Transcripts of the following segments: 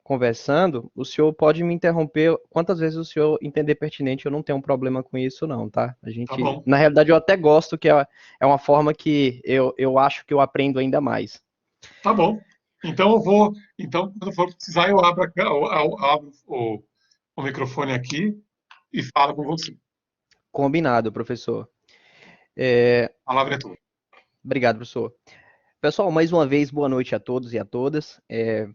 conversando, o senhor pode me interromper quantas vezes o senhor entender pertinente, eu não tenho um problema com isso não, tá? Tá bom, Na realidade, eu até gosto que é uma forma que eu acho que eu aprendo ainda mais. tá bom. Então eu vou, então quando for precisar eu abro, abro o microfone aqui e falo com você. Combinado, professor. A palavra é tua. Obrigado, professor. Pessoal, mais uma vez, boa noite a todos e a todas.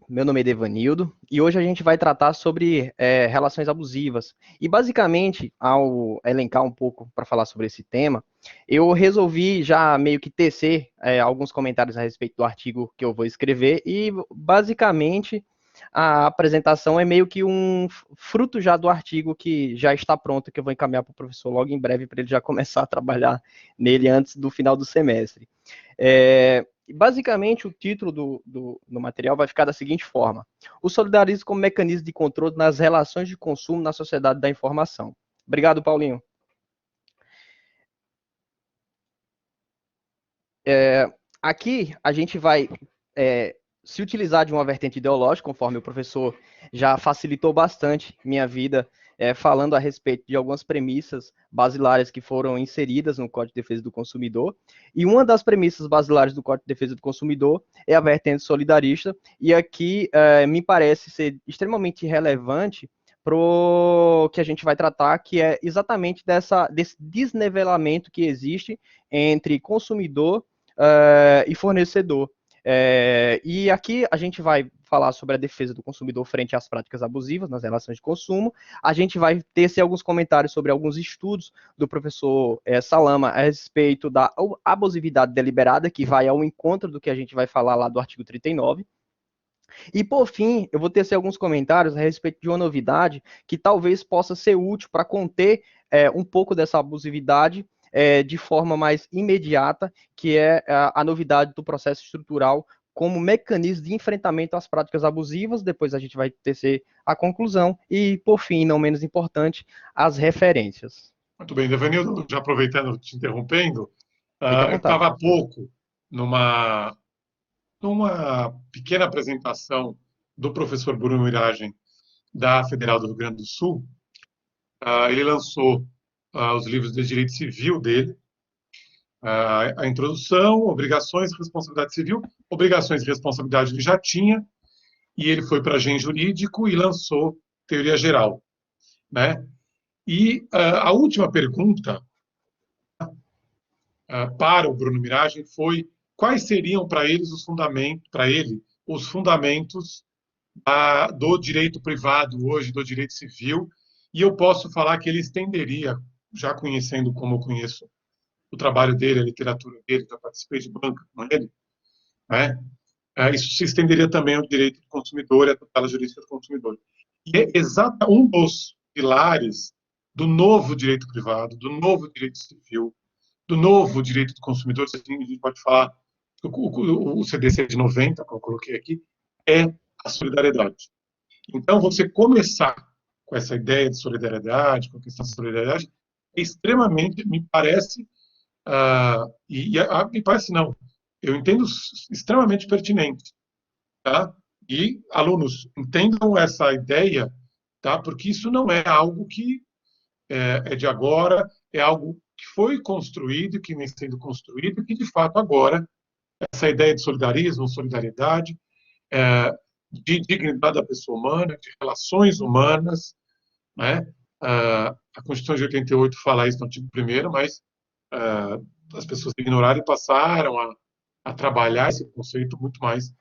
Meu nome é Devanildo e hoje a gente vai tratar sobre relações abusivas. E basicamente, ao elencar um pouco para falar sobre esse tema, eu resolvi já meio que tecer alguns comentários a respeito do artigo que eu vou escrever e basicamente a apresentação é meio que um fruto já do artigo que já está pronto, que eu vou encaminhar para o professor logo em breve para ele já começar a trabalhar nele antes do final do semestre. Basicamente, o título do material vai ficar da seguinte forma: o solidarismo como mecanismo de controle nas relações de consumo na sociedade da informação. Obrigado, Paulinho. Aqui a gente vai se utilizar de uma vertente ideológica, conforme o professor já facilitou bastante minha vida, falando a respeito de algumas premissas basilares que foram inseridas no Código de Defesa do Consumidor. E uma das premissas basilares do Código de Defesa do Consumidor é a vertente solidarista, e aqui me parece ser extremamente relevante para o que a gente vai tratar, que é exatamente desse desnivelamento que existe entre consumidor e fornecedor. E aqui a gente vai falar sobre a defesa do consumidor frente às práticas abusivas nas relações de consumo. A gente vai ter alguns comentários sobre alguns estudos do professor Salama a respeito da abusividade deliberada, que vai ao encontro do que a gente vai falar lá do artigo 39. E, por fim, eu vou tecer alguns comentários a respeito de uma novidade que talvez possa ser útil para conter um pouco dessa abusividade de forma mais imediata, que é a novidade do processo estrutural como mecanismo de enfrentamento às práticas abusivas. Depois a gente vai tecer a conclusão e, por fim, não menos importante, as referências. Muito bem, Devanildo, já aproveitando, te interrompendo, Fique à eu vontade, estava há professor. pouco numa pequena apresentação do professor Bruno Miragem, da Federal do Rio Grande do Sul. Ele lançou os livros de direito civil dele, a introdução, obrigações e responsabilidade civil. Obrigações e responsabilidade ele já tinha, e ele foi para Gen Jurídico e lançou Teoria Geral, né? E a última pergunta para o Bruno Miragem foi quais seriam para eles os fundamentos, para ele, os fundamentos do direito privado hoje, do direito civil, e eu posso falar que ele estenderia, já conhecendo como eu conheço o trabalho dele, a literatura dele, já participei de banca com ele, né? Isso se estenderia também ao direito do consumidor e à tutela jurídica do consumidor. E é exata um dos pilares do novo direito privado, do novo direito civil, do novo direito do consumidor, se a gente pode falar, o CDC de 90, como eu coloquei aqui, é a solidariedade. Então, você começar com essa ideia de solidariedade, com a questão da solidariedade, é extremamente, me parece, me parece não, eu entendo extremamente pertinente, tá? E alunos, entendam essa ideia, tá? Porque isso não é algo que é de agora, é algo que foi construído, que vem sendo construído, e que de fato agora, essa ideia de solidarismo, solidariedade, é, de dignidade da pessoa humana, de relações humanas, né? A Constituição de 88 fala isso no artigo 1º, mas as pessoas ignoraram e passaram a trabalhar esse conceito muito mais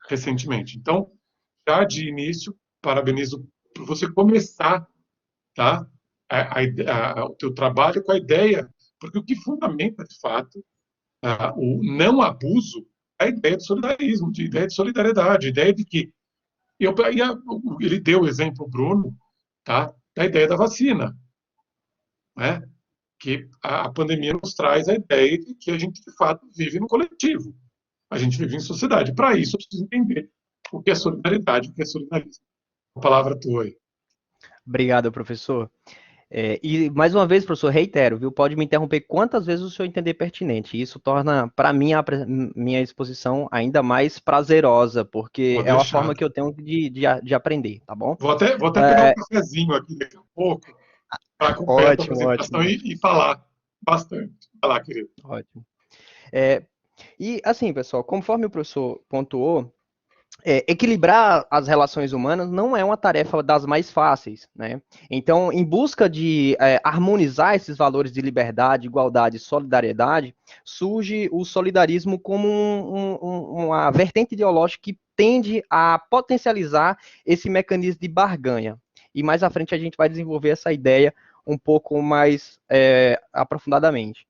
recentemente. Então, já de início, parabenizo por você começar, tá? O teu trabalho com a ideia, porque o que fundamenta, de fato, o não abuso é a ideia de solidarismo, de ideia de solidariedade, a ideia de que ele deu o exemplo, Bruno, tá? Da ideia da vacina, né? Que a pandemia nos traz a ideia de que a gente, de fato, vive no coletivo. A gente vive em sociedade. Para isso, eu preciso entender o que é solidariedade, o que é solidarismo. A palavra tua aí. Obrigado, professor. E, mais uma vez, professor, reitero, viu? Pode me interromper quantas vezes o senhor entender pertinente. Isso torna, para mim, minha exposição ainda mais prazerosa, porque Pode é uma deixar. forma que eu tenho de aprender, tá bom? Vou até pegar um cafezinho aqui daqui a pouco para completar a Ótimo, apresentação ótimo, e falar bastante. Vai lá, querido. ótimo. É, e, assim, pessoal, conforme o professor pontuou, equilibrar as relações humanas não é uma tarefa das mais fáceis, né? Então, em busca de harmonizar esses valores de liberdade, igualdade e solidariedade, surge o solidarismo como uma vertente ideológica que tende a potencializar esse mecanismo de barganha. E mais à frente a gente vai desenvolver essa ideia um pouco mais aprofundadamente.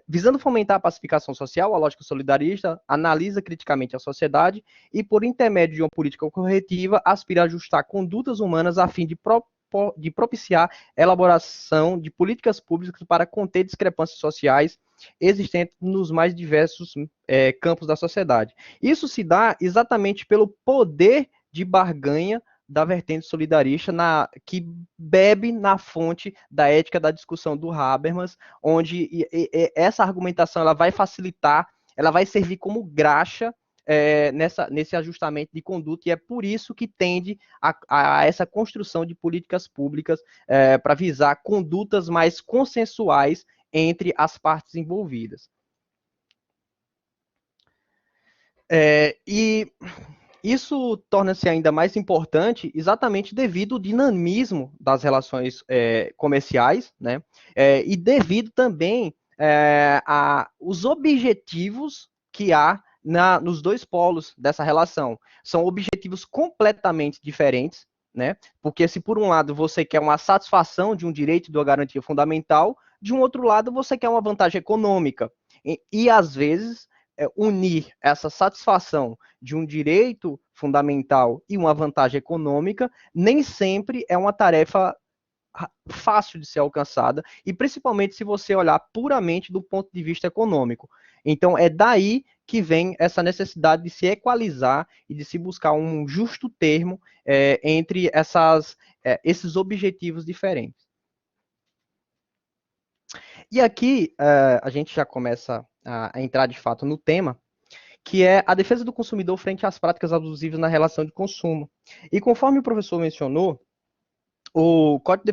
Visando fomentar a pacificação social, a lógica solidarista analisa criticamente a sociedade e, por intermédio de uma política corretiva, aspira a ajustar condutas humanas a fim de propiciar a elaboração de políticas públicas para conter discrepâncias sociais existentes nos mais diversos campos da sociedade. Isso se dá exatamente pelo poder de barganha da vertente solidarista, que bebe na fonte da ética da discussão do Habermas, onde essa argumentação ela vai facilitar, ela vai servir como graxa nesse ajustamento de conduta, e é por isso que tende a essa construção de políticas públicas para visar condutas mais consensuais entre as partes envolvidas. E isso torna-se ainda mais importante exatamente devido ao dinamismo das relações comerciais, né? E devido também aos objetivos que há nos dois polos dessa relação. São objetivos completamente diferentes, né? Porque se por um lado você quer uma satisfação de um direito de uma garantia fundamental, de um outro lado você quer uma vantagem econômica. E às vezes unir essa satisfação de um direito fundamental e uma vantagem econômica nem sempre é uma tarefa fácil de ser alcançada, e principalmente se você olhar puramente do ponto de vista econômico. Então, é daí que vem essa necessidade de se equalizar e de se buscar um justo termo entre esses objetivos diferentes. E aqui a gente já começa a entrar de fato no tema, que é a defesa do consumidor frente às práticas abusivas na relação de consumo. E conforme o professor mencionou, o Código de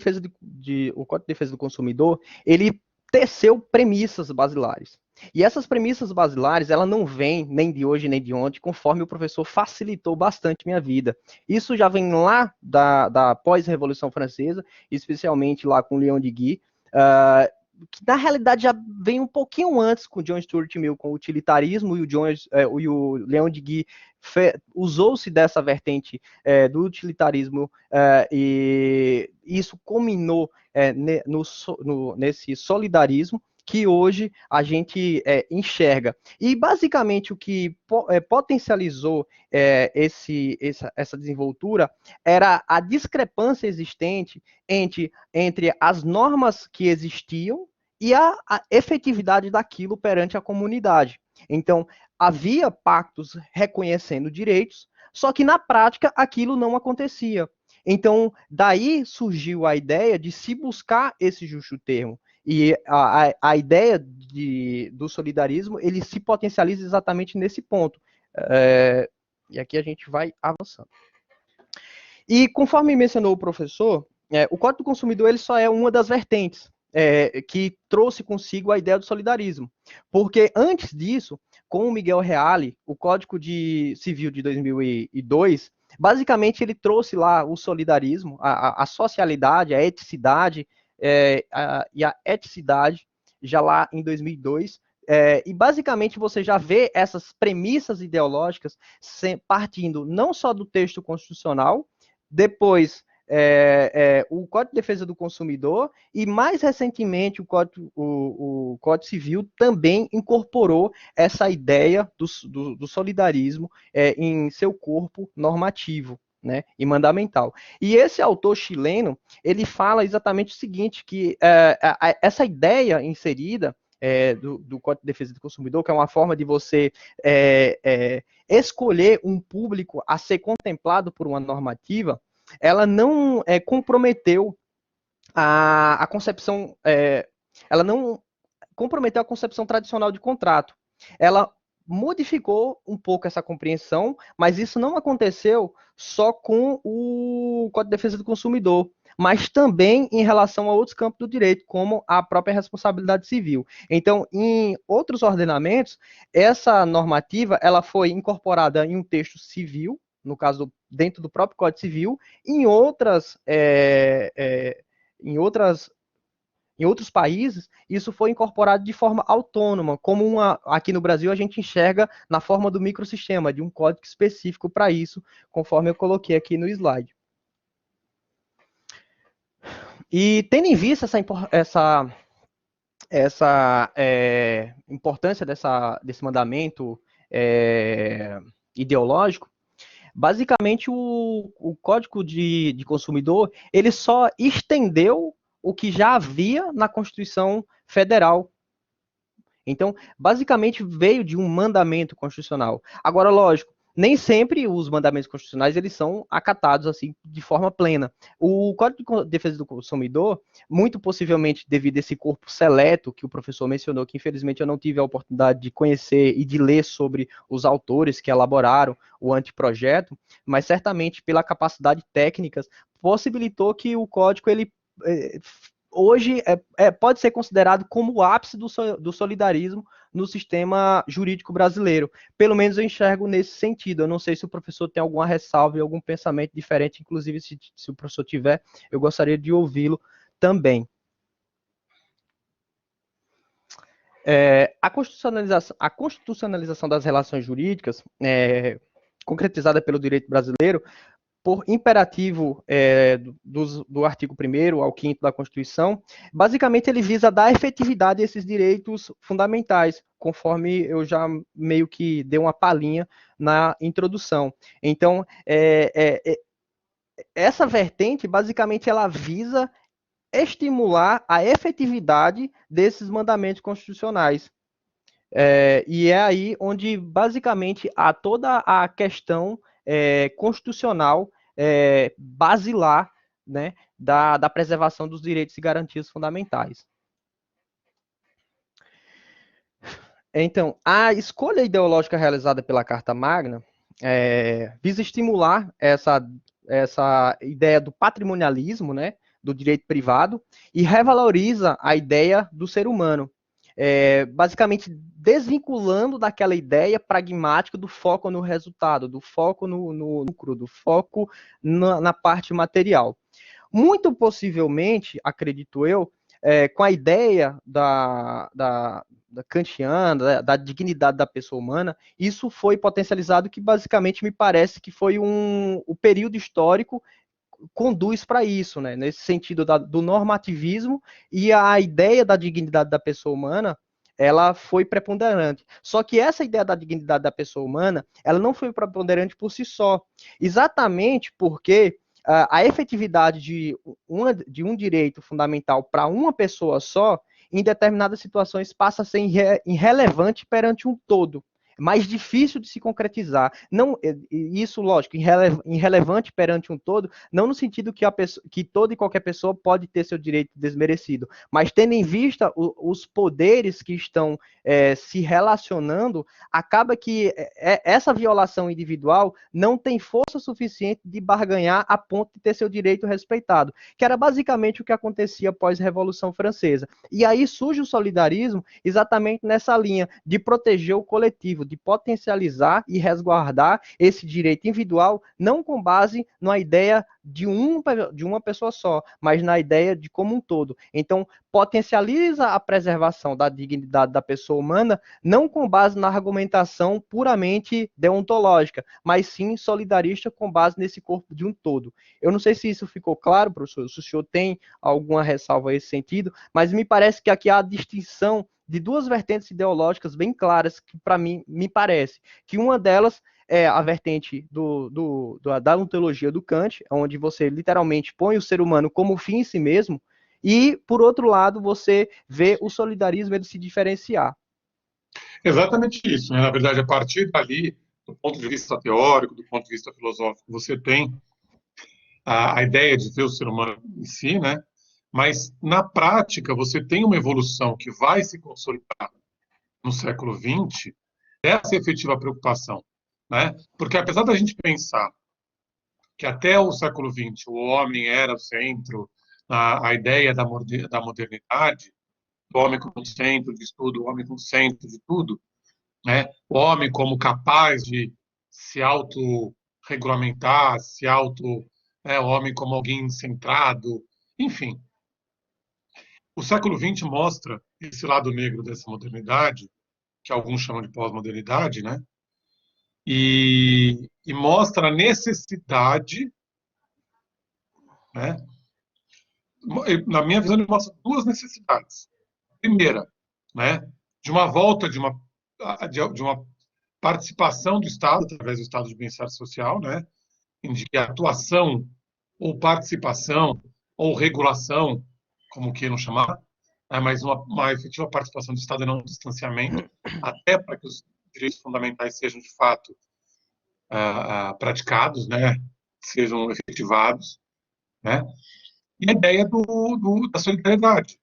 Defesa do Consumidor, ele teceu premissas basilares. E essas premissas basilares, ela não vem nem de hoje nem de ontem, conforme o professor facilitou bastante minha vida. Isso já vem lá da pós-Revolução Francesa, especialmente lá com Leon de Guy, que na realidade já vem um pouquinho antes com John Stuart Mill, com o utilitarismo, e o Leon de Guy usou-se dessa vertente do utilitarismo, e isso culminou nesse solidarismo que hoje a gente enxerga. E basicamente o que potencializou essa desenvoltura era a discrepância existente entre as normas que existiam e a efetividade daquilo perante a comunidade. Então, havia pactos reconhecendo direitos, só que na prática aquilo não acontecia. Então, daí surgiu a ideia de se buscar esse justo termo. E a ideia do solidarismo, ele se potencializa exatamente nesse ponto. E aqui a gente vai avançando. E conforme mencionou o professor, o Código do Consumidor ele só é uma das vertentes que trouxe consigo a ideia do solidarismo. Porque antes disso, com o Miguel Reale, o Código Civil de 2002, basicamente ele trouxe lá o solidarismo, a socialidade, a eticidade e a eticidade, já lá em 2002, e basicamente você já vê essas premissas ideológicas partindo não só do texto constitucional, depois o Código de Defesa do Consumidor e, mais recentemente, o Código Civil também incorporou essa ideia do solidarismo em seu corpo normativo, né, e mandamental. E esse autor chileno, ele fala exatamente o seguinte, que essa ideia inserida do Código de Defesa do Consumidor, que é uma forma de você escolher um público a ser contemplado por uma normativa, ela não comprometeu a concepção, ela não comprometeu a concepção tradicional de contrato. Ela modificou um pouco essa compreensão, mas isso não aconteceu só com o Código de Defesa do Consumidor, mas também em relação a outros campos do direito, como a própria responsabilidade civil. Então, em outros ordenamentos, essa normativa ela foi incorporada em um texto civil, no caso, dentro do próprio Código Civil, em outras, em outras em outros países, isso foi incorporado de forma autônoma, como aqui no Brasil a gente enxerga na forma do microsistema, de um código específico para isso, conforme eu coloquei aqui no slide. E tendo em vista essa importância desse mandamento ideológico, basicamente o Código de Consumidor ele só estendeu o que já havia na Constituição Federal. Então, basicamente veio de um mandamento constitucional. Agora, lógico, nem sempre os mandamentos constitucionais eles são acatados assim de forma plena. O Código de Defesa do Consumidor, muito possivelmente devido a esse corpo seleto que o professor mencionou, que infelizmente eu não tive a oportunidade de conhecer e de ler sobre os autores que elaboraram o anteprojeto, mas certamente pela capacidade técnica possibilitou que o código ele hoje pode ser considerado como o ápice do solidarismo no sistema jurídico brasileiro. Pelo menos eu enxergo nesse sentido. Eu não sei se o professor tem alguma ressalva e algum pensamento diferente, inclusive se o professor tiver, eu gostaria de ouvi-lo também. A constitucionalização das relações jurídicas, concretizada pelo direito brasileiro, por imperativo do artigo 1º ao 5º da Constituição, basicamente ele visa dar efetividade a esses direitos fundamentais, conforme eu já meio que dei uma palhinha na introdução. Então, essa vertente, basicamente, ela visa estimular a efetividade desses mandamentos constitucionais. E é aí onde, basicamente, há toda a questão constitucional basilar, né, da preservação dos direitos e garantias fundamentais. Então, a escolha ideológica realizada pela Carta Magna visa estimular essa ideia do patrimonialismo, né, do direito privado, e revaloriza a ideia do ser humano, basicamente desvinculando daquela ideia pragmática do foco no resultado, do foco no lucro, do foco na parte material. Muito possivelmente, acredito eu, com a ideia da kantiana, da dignidade da pessoa humana, isso foi potencializado, que basicamente me parece que foi o período histórico conduz para isso, né? Nesse sentido do normativismo, e a ideia da dignidade da pessoa humana, ela foi preponderante. Só que essa ideia da dignidade da pessoa humana, ela não foi preponderante por si só, exatamente porque a efetividade de um direito fundamental para uma pessoa só, em determinadas situações, passa a ser irrelevante perante um todo, mais difícil de se concretizar. Não, isso, lógico, irrelevante perante um todo, não no sentido que toda e qualquer pessoa pode ter seu direito desmerecido, mas tendo em vista os poderes que estão se relacionando, acaba que essa violação individual não tem força suficiente de barganhar a ponto de ter seu direito respeitado, que era basicamente o que acontecia após a Revolução Francesa. E aí surge o solidarismo exatamente nessa linha de proteger o coletivo, de potencializar e resguardar esse direito individual, não com base na ideia de uma pessoa só, mas na ideia de como um todo. Então, potencializa a preservação da dignidade da pessoa humana, não com base na argumentação puramente deontológica, mas sim solidarista com base nesse corpo de um todo. Eu não sei se isso ficou claro, professor, se o senhor tem alguma ressalva a esse sentido, mas me parece que aqui há a distinção de duas vertentes ideológicas bem claras, que para mim me parece que uma delas é a vertente da ontologia do Kant, onde você literalmente põe o ser humano como fim em si mesmo, e, por outro lado, você vê o solidarismo ele se diferenciar. Exatamente isso, né? Na verdade, a partir dali, do ponto de vista teórico, do ponto de vista filosófico, você tem a ideia de ver o ser humano em si, né? Mas, na prática, você tem uma evolução que vai se consolidar no século XX, essa é a efetiva preocupação. Né? Porque, apesar da gente pensar que até o século XX o homem era o centro, a ideia da modernidade, o homem como centro de tudo, o homem como centro de tudo, né? O homem como capaz de se autorregulamentar, o homem como alguém centrado, enfim. O século XX mostra esse lado negro dessa modernidade, que alguns chamam de pós-modernidade, né? E mostra a necessidade, né? Na minha visão, ele mostra duas necessidades. Primeira, né? De uma volta de uma participação do Estado, através do Estado de Bem-Estar Social, né? Em que a atuação ou participação ou regulação, como queiram chamar, mas uma efetiva participação do Estado e não um distanciamento, até para que os direitos fundamentais sejam de fato praticados, né, sejam efetivados, né, e a ideia da solidariedade,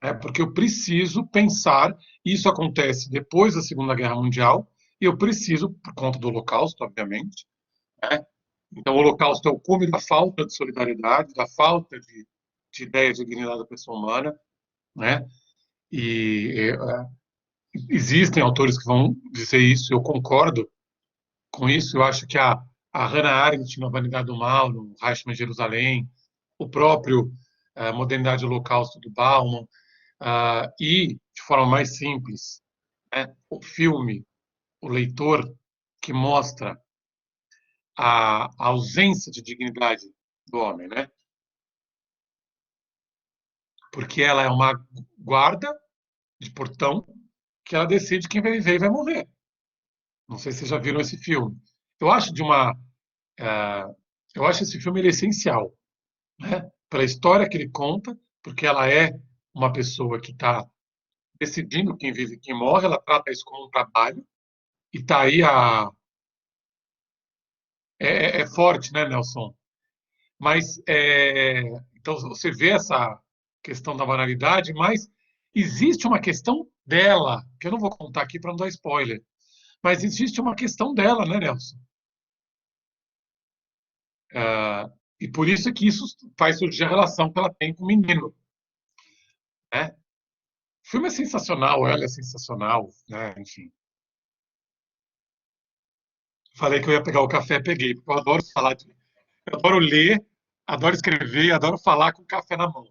né, porque eu preciso pensar, isso acontece depois da Segunda Guerra Mundial, e eu preciso, por conta do Holocausto, obviamente, né, então o Holocausto é o cume da falta de solidariedade, da falta de ideia de dignidade da pessoa humana, né, e existem autores que vão dizer isso, eu concordo com isso. Eu acho que a Hannah Arendt, na Vanidade do Mal, no Reichmann Jerusalém, o próprio Modernidade e Holocausto do Bauman, e, de forma mais simples, né, o filme, o leitor, que mostra a ausência de dignidade do homem, né? Porque ela é uma guarda de portão que ela decide quem vai viver e vai morrer. Não sei se vocês já viram esse filme. Eu acho de uma, uh, eu acho esse filme ele é essencial, né? Para a história que ele conta, porque ela é uma pessoa que está decidindo quem vive e quem morre, ela trata isso como um trabalho e tá aí é forte, né, Nelson? Mas então você vê essa questão da banalidade, mas existe uma questão dela que eu não vou contar aqui para não dar spoiler, mas existe uma questão dela, né, Nelson? E por isso é que isso faz surgir a relação que ela tem com o menino, né? O filme é sensacional, ela é sensacional, né? Enfim. Falei que eu ia pegar o café, peguei, porque eu adoro falar, eu adoro ler, adoro escrever, adoro falar com o café na mão.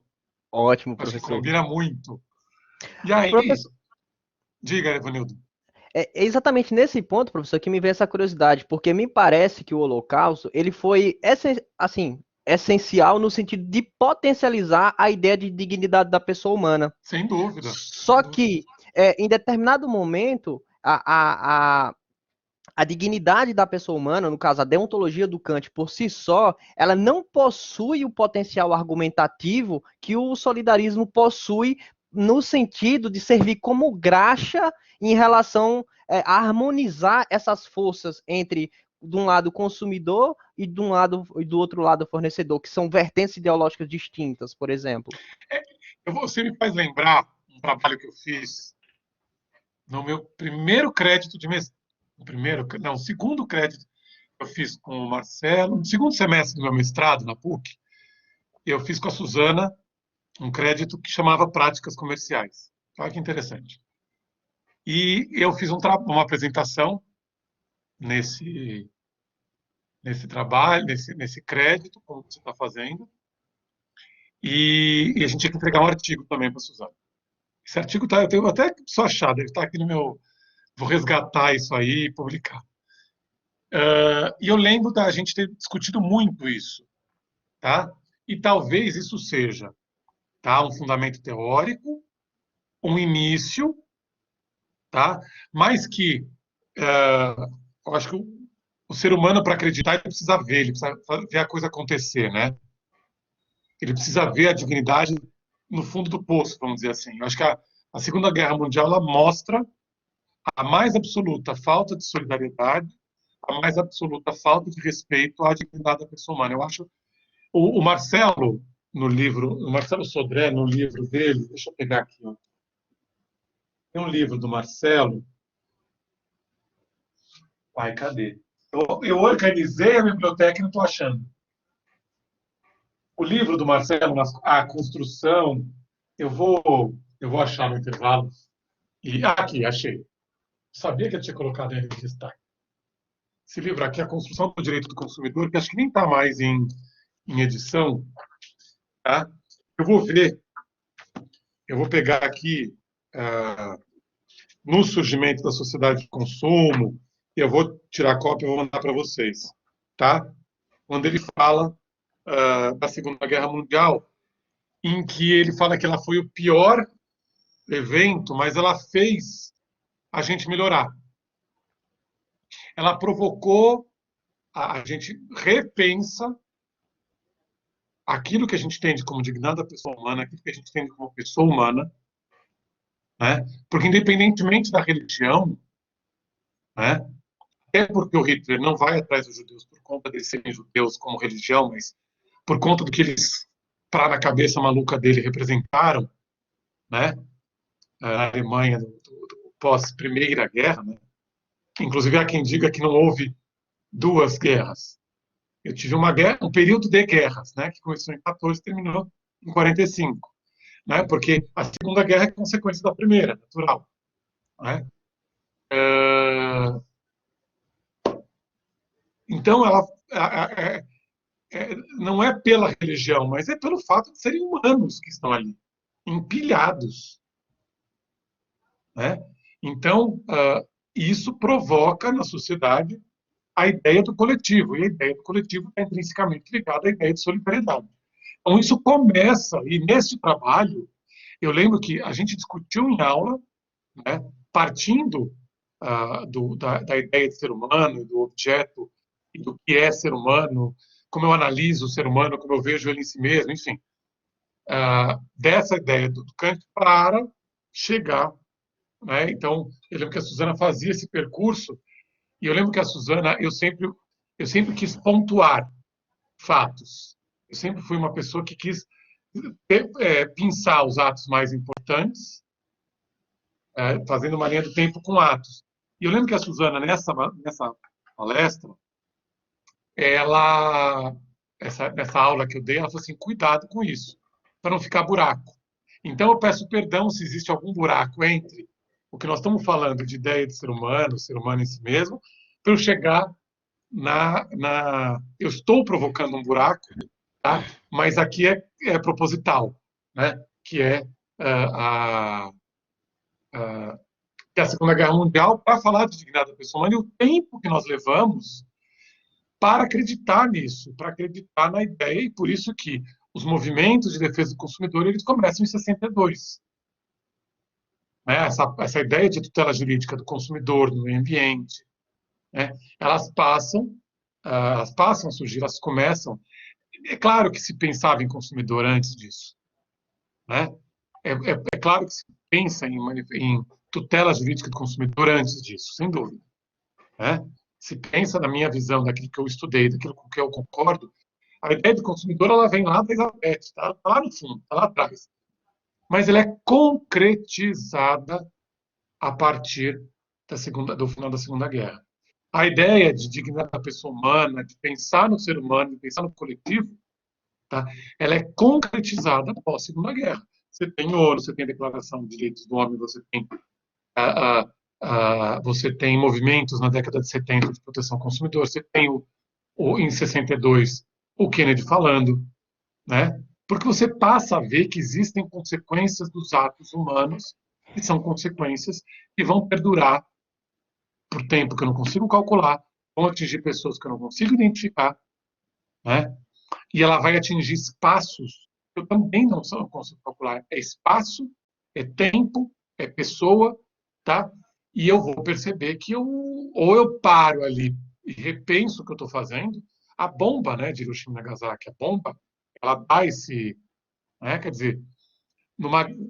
Ótimo, Acho que professor. combina muito. E aí, Professor, diga, Evanildo. é exatamente nesse ponto, professor, que me vem essa curiosidade, porque me parece que o Holocausto, ele foi, assim, essencial no sentido de potencializar a ideia de dignidade da pessoa humana. Sem dúvida, sem Só dúvida. que, em determinado momento, a dignidade da pessoa humana, no caso, a deontologia do Kant por si só, ela não possui o potencial argumentativo que o solidarismo possui no sentido de servir como graxa em relação a harmonizar essas forças entre de um lado consumidor e do outro lado fornecedor, que são vertentes ideológicas distintas, por exemplo. Você me faz lembrar um trabalho que eu fiz no meu primeiro crédito de mestrado. Não, segundo crédito que eu fiz com o Marcelo, no segundo semestre do meu mestrado na PUC, eu fiz com a Suzana um crédito que chamava Práticas Comerciais. Olha que interessante. E eu fiz uma apresentação nesse, nesse trabalho, nesse crédito, como você está fazendo, e a gente tinha que entregar um artigo também para a Suzana. Esse artigo tá, eu tenho até só achar, deve estar aqui no meu. Vou resgatar isso aí e publicar. E eu lembro da gente ter discutido muito isso, tá? E talvez isso seja, tá, um fundamento teórico, um início, tá? Mas que eu acho que o ser humano, para acreditar, ele precisa ver, ele precisa ver a coisa acontecer, né? Ele precisa ver a dignidade no fundo do poço, vamos dizer assim. Eu acho que a Segunda Guerra Mundial ela mostra a mais absoluta falta de solidariedade, a mais absoluta falta de respeito à dignidade da pessoa humana. Eu acho o Marcelo, no livro, o Marcelo Sodré, no livro dele, deixa eu pegar aqui, ó. Tem um livro do Marcelo. Pai, cadê? Eu organizei a biblioteca e não estou achando. O livro do Marcelo, a construção, eu vou achar no intervalo. E aqui, achei. Sabia que eu tinha colocado ele em destaque. Esse livro aqui, A Construção do Direito do Consumidor, que acho que nem está mais em edição. Tá? Eu vou ver, eu vou pegar aqui no surgimento da sociedade de consumo, e eu vou tirar cópia e vou mandar para vocês. Tá? Quando ele fala da Segunda Guerra Mundial, em que ele fala que ela foi o pior evento, mas ela fez a gente melhorar. Ela provocou a gente repensa aquilo que a gente entende como dignidade da pessoa humana, aquilo que a gente entende como pessoa humana, né? Porque independentemente da religião, né? É porque o Hitler não vai atrás dos judeus por conta de serem judeus como religião, mas por conta do que eles, para na cabeça maluca dele, representaram, né? A Alemanha do pós-Primeira Guerra, né? Inclusive há quem diga que não houve duas guerras. Eu tive uma guerra, um período de guerras, né? Que começou em 14 e terminou em 45, né? Porque a Segunda Guerra é consequência da Primeira, natural, né? Então, ela não é pela religião, mas é pelo fato de serem humanos que estão ali, empilhados, né? Então, isso provoca na sociedade a ideia do coletivo, e a ideia do coletivo está intrinsecamente ligada à ideia de solidariedade. Então, isso começa, e nesse trabalho, eu lembro que a gente discutiu em aula, né, partindo da ideia de ser humano, do objeto, e do que é ser humano, como eu analiso o ser humano, como eu vejo ele em si mesmo, enfim, dessa ideia do Kant para chegar, né? Então, eu lembro que a Suzana fazia esse percurso, e eu lembro que a Suzana, eu sempre quis pontuar fatos. Eu sempre fui uma pessoa que quis pensar os atos mais importantes, fazendo uma linha do tempo com atos. E eu lembro que a Suzana, nessa palestra, nessa aula que eu dei, ela falou assim, cuidado com isso, para não ficar buraco. Então, eu peço perdão se existe algum buraco entre o que nós estamos falando de ideia de ser humano em si mesmo, para eu chegar eu estou provocando um buraco, tá? Mas aqui é proposital, né? Que é a, que é a Segunda Guerra Mundial, para falar de dignidade da pessoa humana e o tempo que nós levamos para acreditar nisso, para acreditar na ideia, e por isso que os movimentos de defesa do consumidor eles começam em 62. Né? Essa ideia de tutela jurídica do consumidor, do meio ambiente, né? Elas passam a surgir, elas começam. É claro que se pensava em consumidor antes disso, né? É claro que se pensa em tutela jurídica do consumidor antes disso, sem dúvida, né? Se pensa na minha visão, daquilo que eu estudei, daquilo com que eu concordo, a ideia do consumidor ela vem lá da Elizabeth, está lá no fundo, está lá atrás. Mas ela é concretizada a partir do final da Segunda Guerra. A ideia de dignidade da pessoa humana, de pensar no ser humano, de pensar no coletivo, tá? Ela é concretizada após a Segunda Guerra. Você tem ONU, você tem a Declaração de Direitos do Homem, você tem movimentos na década de 70 de proteção ao consumidor, você tem em 62 o Kennedy falando, né? Porque você passa a ver que existem consequências dos atos humanos, que são consequências que vão perdurar por tempo que eu não consigo calcular, vão atingir pessoas que eu não consigo identificar, né? E ela vai atingir espaços que eu também não consigo calcular. É espaço, é tempo, é pessoa, tá? E eu vou perceber que ou eu paro ali e repenso o que eu estou fazendo. A bomba, né, de Hiroshima e Nagasaki, a bomba, ela dá esse, né, quer dizer,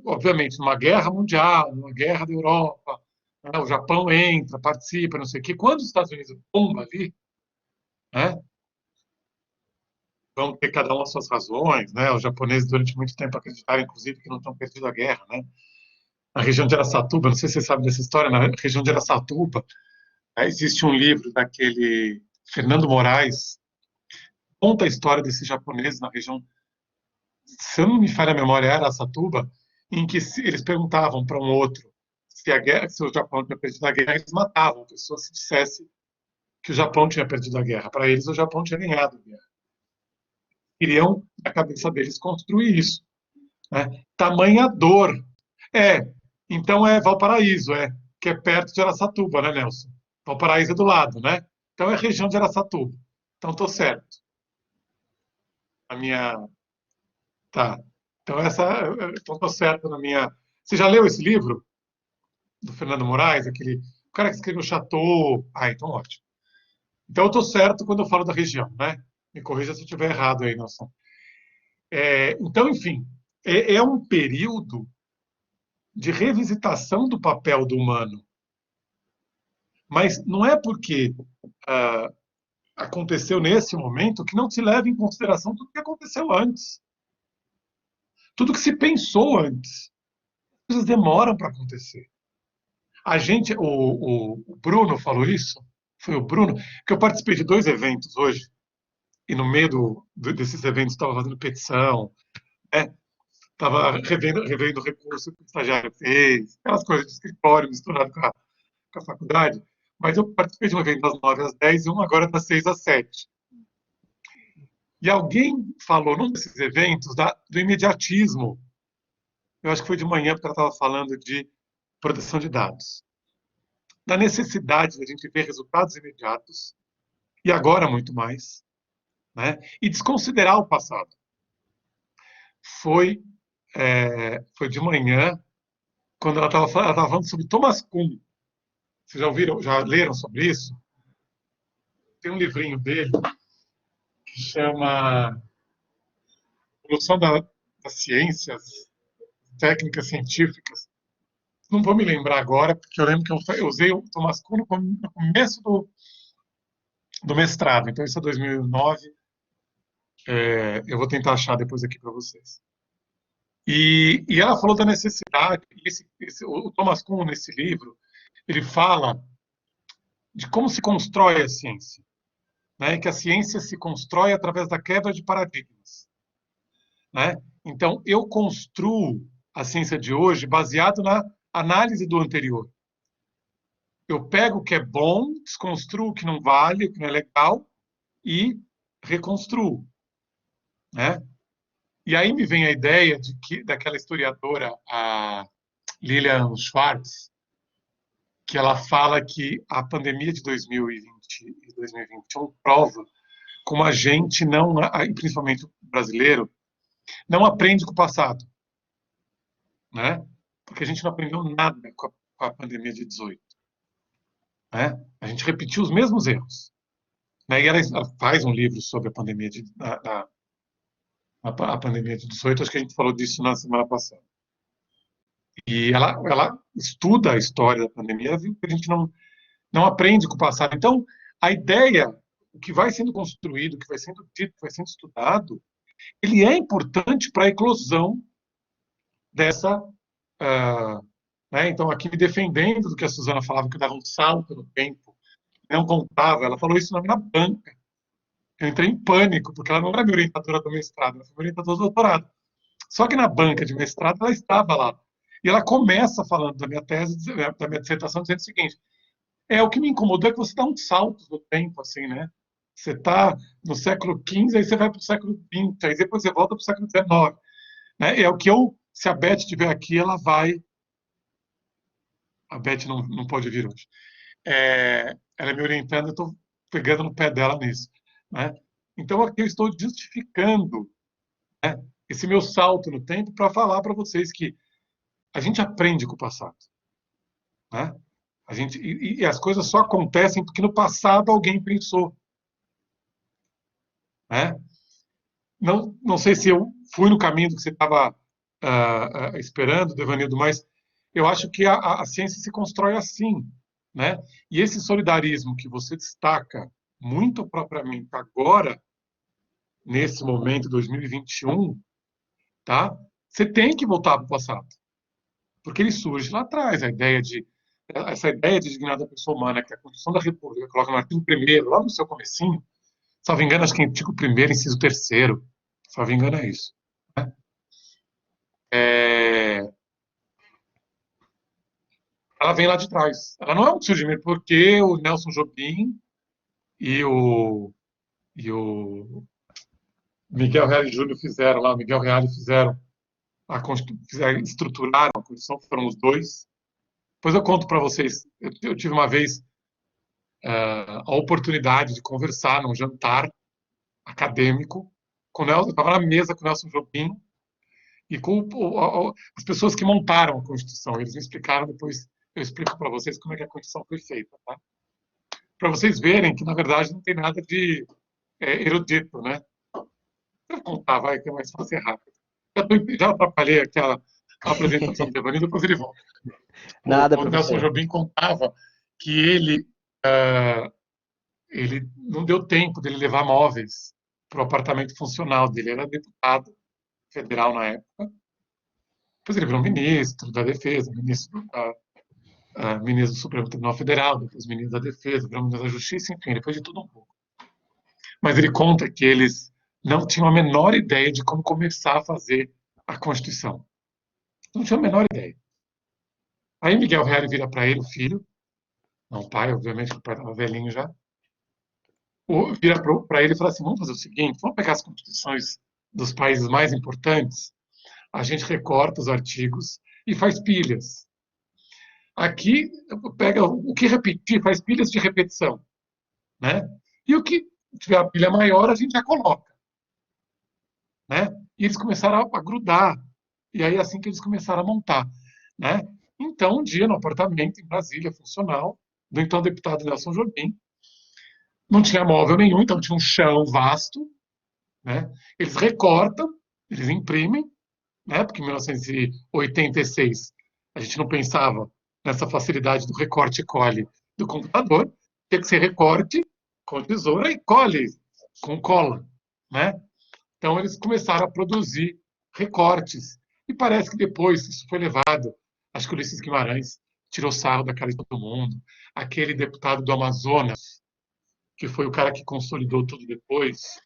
obviamente, numa guerra mundial, numa guerra da Europa, né, o Japão entra, participa, não sei o quê. Quando os Estados Unidos bomba ali, né, vão ter cada um as suas razões, né? Os japoneses durante muito tempo acreditaram, inclusive, que não estão perdido a guerra, né? Na região de Araçatuba, não sei se você sabe dessa história, na região de Araçatuba, existe um livro daquele Fernando Moraes, conta a história desses japoneses na região, se eu não me falha a memória, era Araçatuba, em que eles perguntavam para um outro se a guerra, se o Japão tinha perdido a guerra, eles matavam a pessoa se dissesse que o Japão tinha perdido a guerra. Para eles, o Japão tinha ganhado a guerra. Queriam, na cabeça deles, construir isso. Né? Tamanha dor. Então é Valparaíso, que é perto de Araçatuba, né, Nelson? Valparaíso é do lado, né? Então é região de Araçatuba. Então estou certo. A minha. Tá. Então estou certo na minha. Você já leu esse livro do Fernando Moraes, aquele o cara que escreveu Chateau? Então ótimo. Então eu estou certo quando eu falo da região, né? Me corrija se eu estiver errado aí, Nelson. Então, enfim, é um período de revisitação do papel do humano. Mas não é porque aconteceu nesse momento que não se leva em consideração tudo que aconteceu antes. Tudo que se pensou antes. As coisas demoram para acontecer. O Bruno falou isso, foi o Bruno, que eu participei de 2 eventos hoje, e no meio desses eventos estava fazendo petição, estava revendo o recurso que o estagiário fez, aquelas coisas de escritório misturado com a faculdade, mas eu participei de um evento das 9 às 10 e um agora das 6 às 7. E alguém falou num desses eventos do imediatismo. Eu acho que foi de manhã, porque ela estava falando de proteção de dados. Da necessidade de a gente ver resultados imediatos, e agora muito mais, né? E desconsiderar o passado. Foi de manhã, quando ela estava falando sobre Thomas Kuhn. Vocês já leram sobre isso? Tem um livrinho dele que chama Evolução das Ciências, Técnicas Científicas. Não vou me lembrar agora, porque eu lembro que eu usei o Thomas Kuhn no começo do mestrado, então isso é 2009. Eu vou tentar achar depois aqui para vocês. E ela falou da necessidade, o Thomas Kuhn, nesse livro, ele fala de como se constrói a ciência, né? Que a ciência se constrói através da quebra de paradigmas. Né? Então, eu construo a ciência de hoje baseado na análise do anterior. Eu pego o que é bom, desconstruo o que não vale, o que não é legal e reconstruo. Né? E aí me vem a ideia daquela historiadora, a Lilian Schwartz, que ela fala que a pandemia de 2020 e 2021 prova como a gente não, principalmente o brasileiro, não aprende com o passado. Né? Porque a gente não aprendeu nada com a pandemia de 18. Né? A gente repetiu os mesmos erros. Né? E ela faz um livro sobre a pandemia a pandemia de 18, acho que a gente falou disso na semana passada. E ela estuda a história da pandemia, viu que a gente não aprende com o passado. Então, a ideia, o que vai sendo construído, o que vai sendo dito, o que vai sendo estudado, ele é importante para a eclosão dessa... né? Então, aqui me defendendo do que a Suzana falava, que eu dava um salto no tempo, não contava, ela falou isso na minha banca. Eu entrei em pânico, porque ela não era minha orientadora do mestrado, ela foi minha orientadora do doutorado. Só que na banca de mestrado ela estava lá. E ela começa falando da minha tese, da minha dissertação, dizendo o seguinte: o que me incomodou é que você dá um salto no tempo, assim, né? Você está no século XV, aí você vai para o século XX, aí depois você volta para o século XIX. Né? É o que se a Beth estiver aqui, ela vai... A Beth não pode vir hoje. Ela é me orientando, eu estou pegando no pé dela nisso. Né? Então, aqui eu estou justificando, né, esse meu salto no tempo para falar para vocês que a gente aprende com o passado. Né? E as coisas só acontecem porque no passado alguém pensou. Né? Não sei se eu fui no caminho do que você estava esperando, Devanildo, mas eu acho que a ciência se constrói assim. Né? E esse solidarismo que você destaca muito propriamente agora, nesse momento, 2021, tá? Você tem que voltar para o passado. Porque ele surge lá atrás, essa ideia de dignidade da pessoa humana, que a Constituição da República coloca no artigo 1º, lá no seu comecinho, salvo engano, acho que é artigo 1º, inciso 3º, salvo engano é isso. Né? Ela vem lá de trás. Ela não é um surgimento porque o Nelson Jobim e o Miguel Reale Júnior fizeram lá, Miguel Reale estruturaram a Constituição, foram os dois. Depois eu conto para vocês, eu tive uma vez a oportunidade de conversar num jantar acadêmico com o Nelson, eu estava na mesa com o Nelson Jobim e com as pessoas que montaram a Constituição. Eles me explicaram, depois eu explico para vocês como é que a Constituição foi feita, tá? Para vocês verem que, na verdade, não tem nada de erudito, né? Eu vou contar, vai, que é mais fácil e rápido. Já atrapalhei aquela apresentação do Devani, depois ele volta. Nada, O Nelson professor. Jobim contava que ele não deu tempo dele levar móveis para o apartamento funcional dele. Ele era deputado federal na época. Depois ele virou ministro da Defesa, ministro do Supremo Tribunal Federal, depois ministro da Defesa, virou ministro da Justiça, enfim, depois de tudo um pouco. Mas ele conta que eles não tinham a menor ideia de como começar a fazer a Constituição. Não tinham a menor ideia. Aí Miguel Reale vira para ele, o filho, não o pai, obviamente, que o pai estava velhinho já, vira para ele e fala assim, vamos fazer o seguinte, vamos pegar as constituições dos países mais importantes, a gente recorta os artigos e faz pilhas. Aqui, pega o que repetir, faz pilhas de repetição. Né? E o que tiver a pilha maior, a gente já coloca. Né? E eles começaram a grudar. E aí, assim que eles começaram a montar. Né? Então, um dia, no apartamento em Brasília, funcional, do então deputado Nelson Jobim, não tinha móvel nenhum, então tinha um chão vasto. Né? Eles recortam, eles imprimem, né? Porque em 1986 a gente não pensava nessa facilidade do recorte e cole do computador, tinha que ser recorte com tesoura e cole com cola. Né? Então eles começaram a produzir recortes. E parece que depois isso foi levado, acho que o Ulisses Guimarães tirou sarro da cara de todo mundo, aquele deputado do Amazonas, que foi o cara que consolidou tudo depois,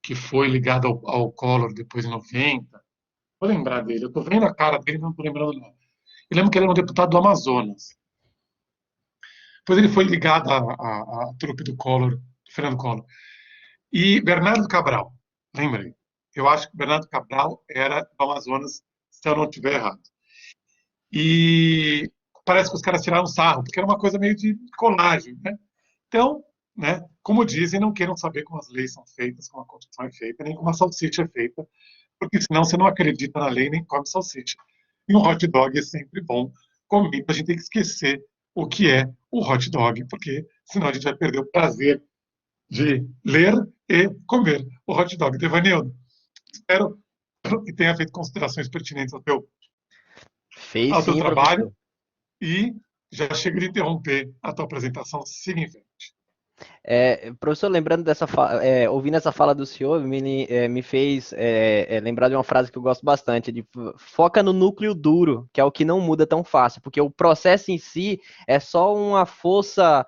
que foi ligado ao Collor depois em 90. Vou lembrar dele, eu estou vendo a cara dele, não estou lembrando o nome. Eu lembro que ele era um deputado do Amazonas. Depois ele foi ligado à trupe do Collor, do Fernando Collor. E Bernardo Cabral, lembrei. Eu acho que Bernardo Cabral era do Amazonas, se eu não estiver errado. E parece que os caras tiraram sarro, porque era uma coisa meio de colagem, né? Então, né, como dizem, não queiram saber como as leis são feitas, como a Constituição é feita, nem como a salsicha é feita, porque senão você não acredita na lei nem come salsicha. E um hot dog é sempre bom comer, a gente tem que esquecer o que é o hot dog, porque senão a gente vai perder o prazer de ler e comer o hot dog. Devanildo, espero que tenha feito considerações pertinentes Fez ao teu sim, trabalho professor. e já chego de interromper a tua apresentação. Siga em frente. Professor, lembrando ouvindo essa fala do senhor, me fez lembrar de uma frase que eu gosto bastante, de foca no núcleo duro, que é o que não muda tão fácil, porque o processo em si é só uma força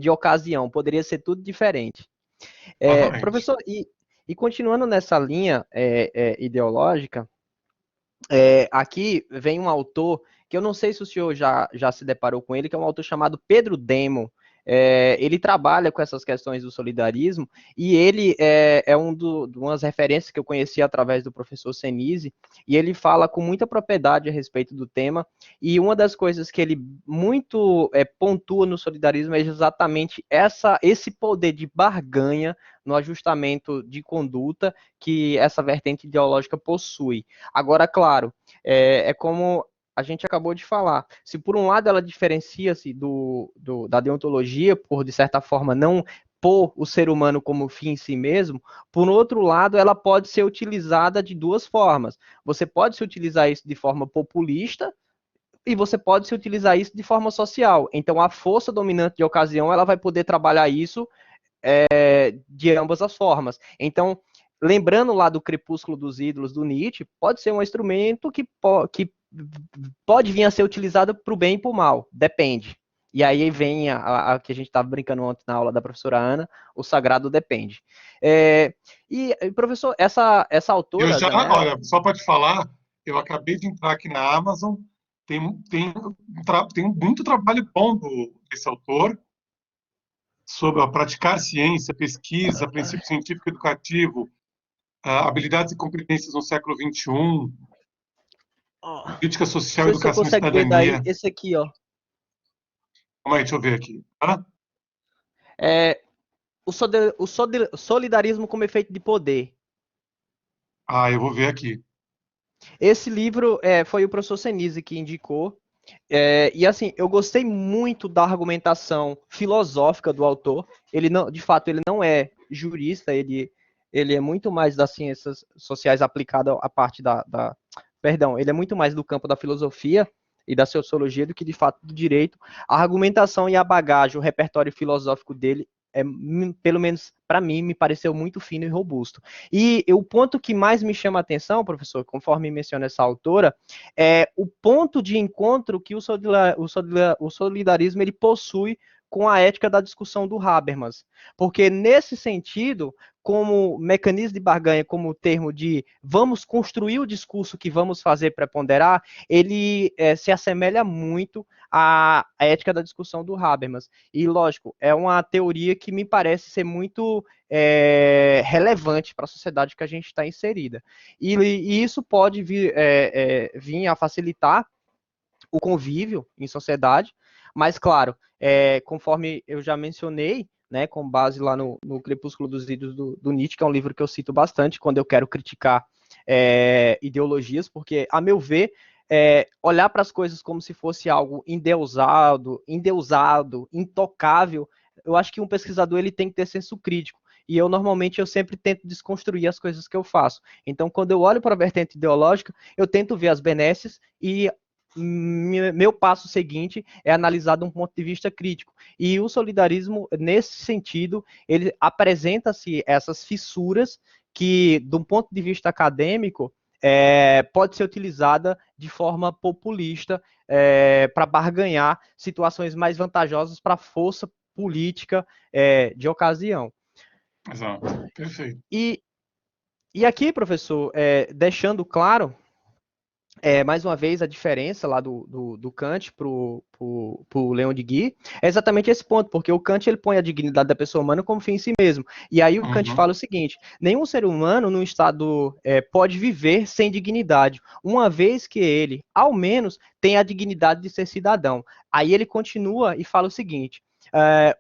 de ocasião, poderia ser tudo diferente. Exatamente. Professor, e continuando nessa linha ideológica, aqui vem um autor que eu não sei se o senhor já se deparou com ele, que é um autor chamado Pedro Demo. Ele trabalha com essas questões do solidarismo e ele é de umas referências que eu conheci através do professor Senise, e ele fala com muita propriedade a respeito do tema, e uma das coisas que ele muito pontua no solidarismo é exatamente esse poder de barganha no ajustamento de conduta que essa vertente ideológica possui. Agora, claro, como a gente acabou de falar. Se por um lado ela diferencia-se da deontologia, por de certa forma não pôr o ser humano como fim em si mesmo, por outro lado ela pode ser utilizada de duas formas. Você pode se utilizar isso de forma populista e você pode se utilizar isso de forma social. Então a força dominante de ocasião ela vai poder trabalhar isso de ambas as formas. Então, lembrando lá do Crepúsculo dos Ídolos do Nietzsche, pode ser um instrumento que pode vir a ser utilizado para o bem e para o mal, depende. E aí vem a que a gente estava brincando ontem na aula da professora Ana, o sagrado depende. Professor, essa Eu autora, já, Ganera... olha, só para te falar, eu acabei de entrar aqui na Amazon, tem muito trabalho bom desse autor sobre praticar ciência, pesquisa, princípio científico educativo, habilidades e competências no século XXI, Oh, crítica não social, sei se você educação e consegue ver daí, cidadania. esse aqui, ó. Calma aí, deixa eu ver aqui. É, o solidarismo como efeito de poder. Eu vou ver aqui. Esse livro foi o professor Senise que indicou. E assim, eu gostei muito da argumentação filosófica do autor. Ele não, de fato, ele não é jurista, ele é muito mais das ciências sociais aplicada à parte perdão, ele é muito mais do campo da filosofia e da sociologia do que de fato do direito. A argumentação e a bagagem, o repertório filosófico dele pelo menos para mim, me pareceu muito fino e robusto. E o ponto que mais me chama a atenção, professor, conforme menciona essa autora, é o ponto de encontro que o solidarismo ele possui com a ética da discussão do Habermas. Porque, nesse sentido, como mecanismo de barganha, como termo de vamos construir o discurso que vamos fazer preponderar, ele se assemelha muito à ética da discussão do Habermas. E, lógico, é uma teoria que me parece ser muito relevante para a sociedade que a gente está inserida. E isso pode vir a facilitar o convívio em sociedade, mas, claro, conforme eu já mencionei, né, com base lá no Crepúsculo dos Ídolos do Nietzsche, que é um livro que eu cito bastante quando eu quero criticar ideologias, porque, a meu ver, olhar para as coisas como se fosse algo endeusado, intocável, eu acho que um pesquisador ele tem que ter senso crítico. E normalmente, eu sempre tento desconstruir as coisas que eu faço. Então, quando eu olho para a vertente ideológica, eu tento ver as benesses e meu passo seguinte é analisar de um ponto de vista crítico. E o solidarismo, nesse sentido, ele apresenta-se essas fissuras que, de um ponto de vista acadêmico, pode ser utilizada de forma populista para barganhar situações mais vantajosas para a força política de ocasião. Exato, perfeito. E aqui, professor, deixando claro mais uma vez, a diferença lá do Kant para o Leon de Guy é exatamente esse ponto, porque o Kant ele põe a dignidade da pessoa humana como fim em si mesmo. E aí o Kant fala o seguinte: nenhum ser humano no estado pode viver sem dignidade, uma vez que ele, ao menos, tem a dignidade de ser cidadão. Aí ele continua e fala o seguinte: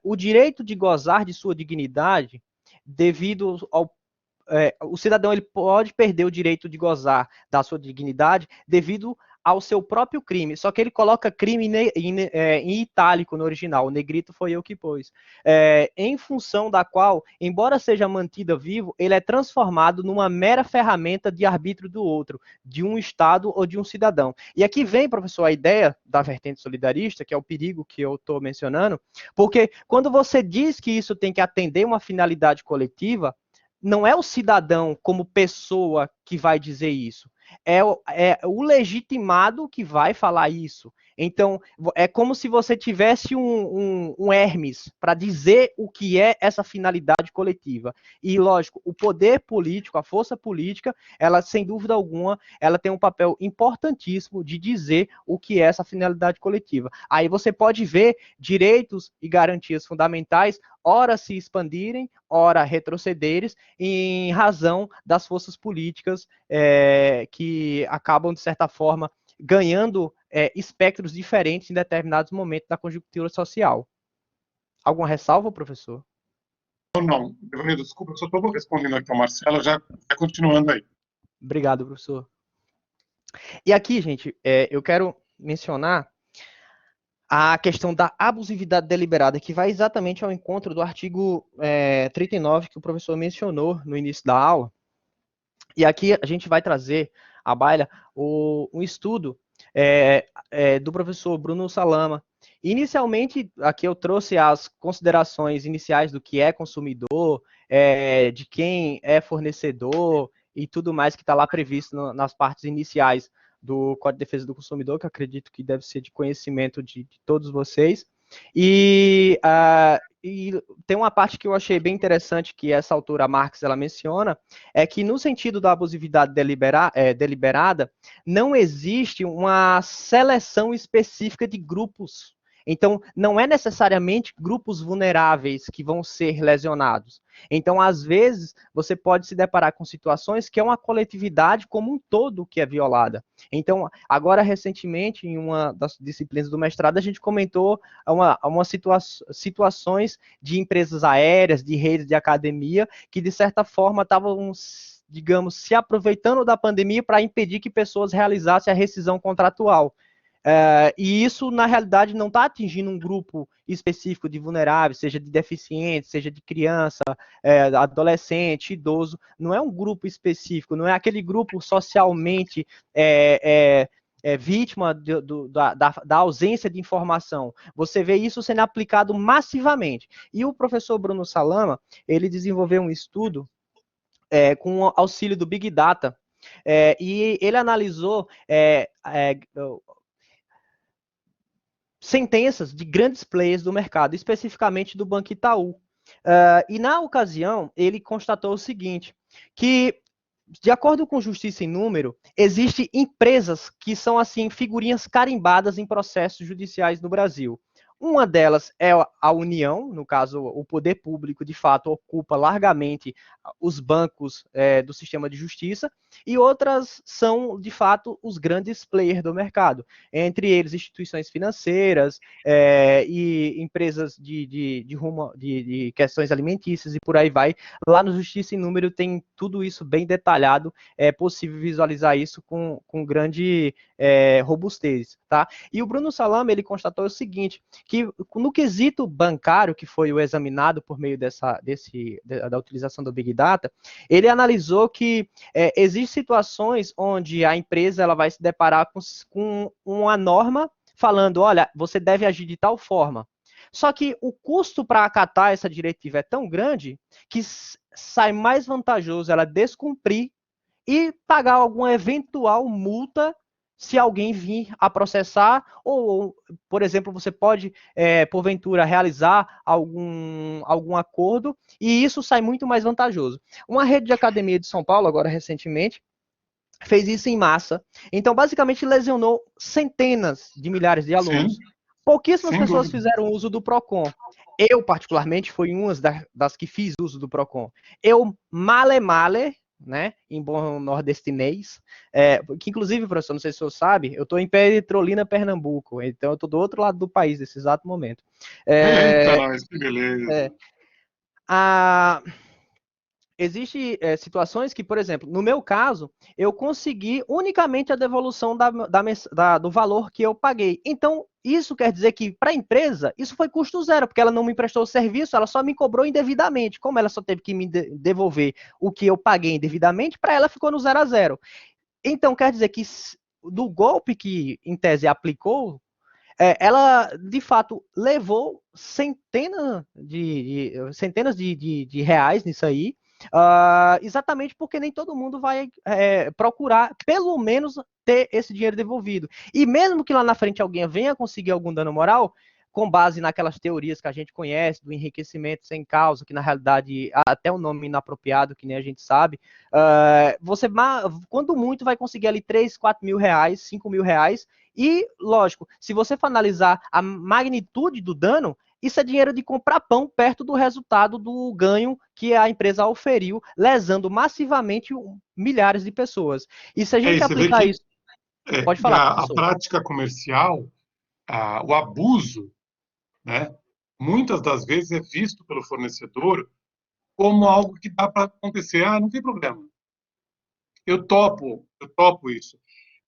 o direito de gozar de sua dignidade devido ao o cidadão ele pode perder o direito de gozar da sua dignidade devido ao seu próprio crime. Só que ele coloca crime em itálico no original. O negrito foi eu que pôs. Em função da qual, embora seja mantida vivo, ele é transformado numa mera ferramenta de arbítrio do outro, de um Estado ou de um cidadão. E aqui vem, professor, a ideia da vertente solidarista, que é o perigo que eu estou mencionando, porque quando você diz que isso tem que atender uma finalidade coletiva, não é o cidadão como pessoa que vai dizer isso. É o legitimado que vai falar isso. Então, é como se você tivesse um Hermes para dizer o que é essa finalidade coletiva. E, lógico, o poder político, a força política, ela, sem dúvida alguma, ela tem um papel importantíssimo de dizer o que é essa finalidade coletiva. Aí você pode ver direitos e garantias fundamentais ora se expandirem, ora retrocederem, em razão das forças políticas que acabam, de certa forma, ganhando espectros diferentes em determinados momentos da conjuntura social. Alguma ressalva, professor? Não, Devanildo, desculpa, eu só estou respondendo aqui ao Marcelo, já continuando aí. Obrigado, professor. E aqui, gente, eu quero mencionar a questão da abusividade deliberada, que vai exatamente ao encontro do artigo 39 que o professor mencionou no início da aula. E aqui a gente vai trazer à baila um estudo do professor Bruno Salama. Inicialmente, aqui eu trouxe as considerações iniciais do que é consumidor, de quem é fornecedor e tudo mais que está lá previsto nas partes iniciais do Código de Defesa do Consumidor, que eu acredito que deve ser de conhecimento de todos vocês. E tem uma parte que eu achei bem interessante, que essa autora Marx ela menciona, é que no sentido da abusividade deliberada, não existe uma seleção específica de grupos. Então, não é necessariamente grupos vulneráveis que vão ser lesionados. Então, às vezes, você pode se deparar com situações que é uma coletividade como um todo que é violada. Então, agora, recentemente, em uma das disciplinas do mestrado, a gente comentou situações de empresas aéreas, de redes de academia, que, de certa forma, estavam, digamos, se aproveitando da pandemia para impedir que pessoas realizassem a rescisão contratual. E isso, na realidade, não está atingindo um grupo específico de vulneráveis, seja de deficiente, seja de criança, adolescente, idoso. Não é um grupo específico, não é aquele grupo socialmente vítima da ausência de informação. Você vê isso sendo aplicado massivamente. E o professor Bruno Salama, ele desenvolveu um estudo com o auxílio do Big Data, e ele analisou sentenças de grandes players do mercado, especificamente do Banco Itaú. E na ocasião, ele constatou o seguinte, que, de acordo com Justiça em Número, existem empresas que são, assim, figurinhas carimbadas em processos judiciais no Brasil. Uma delas é a União, no caso, o poder público, de fato, ocupa largamente os bancos do sistema de justiça, e outras são, de fato, os grandes players do mercado, entre eles instituições financeiras e empresas de questões alimentícias e por aí vai. Lá no Justiça em Número tem tudo isso bem detalhado, é possível visualizar isso com grande robustez, tá? E o Bruno Salama, ele constatou o seguinte, que no quesito bancário, que foi o examinado por meio da utilização do Big Data, ele analisou que existem situações onde a empresa ela vai se deparar com uma norma falando, olha, você deve agir de tal forma. Só que o custo para acatar essa diretiva é tão grande que sai mais vantajoso ela descumprir e pagar alguma eventual multa se alguém vir a processar, ou, por exemplo, você pode, porventura, realizar algum acordo, e isso sai muito mais vantajoso. Uma rede de academia de São Paulo, agora recentemente, fez isso em massa. Então, basicamente, lesionou centenas de milhares de alunos. Sim. Pouquíssimas pessoas fizeram uso do PROCON. Eu, particularmente, fui uma das que fiz uso do PROCON. Eu, male, né, em bom nordestinês, que inclusive, professor, não sei se o senhor sabe, eu estou em Petrolina, Pernambuco, então eu estou do outro lado do país nesse exato momento. Que beleza. Existem situações que, por exemplo, no meu caso, eu consegui unicamente a devolução do valor que eu paguei. Então, isso quer dizer que, para a empresa, isso foi custo zero, porque ela não me prestou o serviço, ela só me cobrou indevidamente. Como ela só teve que me devolver o que eu paguei indevidamente, para ela ficou no 0 a 0. Então, quer dizer que, do golpe que, em tese, aplicou, ela, de fato, levou centenas de reais nisso aí, exatamente porque nem todo mundo vai procurar, pelo menos, ter esse dinheiro devolvido. E mesmo que lá na frente alguém venha conseguir algum dano moral, com base naquelas teorias que a gente conhece, do enriquecimento sem causa, que na realidade até um nome inapropriado, que nem a gente sabe, você, quando muito, vai conseguir ali 3, 4 mil reais, 5 mil reais, e, lógico, se você for analisar a magnitude do dano, isso é dinheiro de comprar pão perto do resultado do ganho que a empresa oferiu, lesando massivamente milhares de pessoas. E se a gente aplicar isso... Pode falar, a prática comercial, o abuso, né, muitas das vezes é visto pelo fornecedor como algo que dá para acontecer. Não tem problema. Eu topo isso.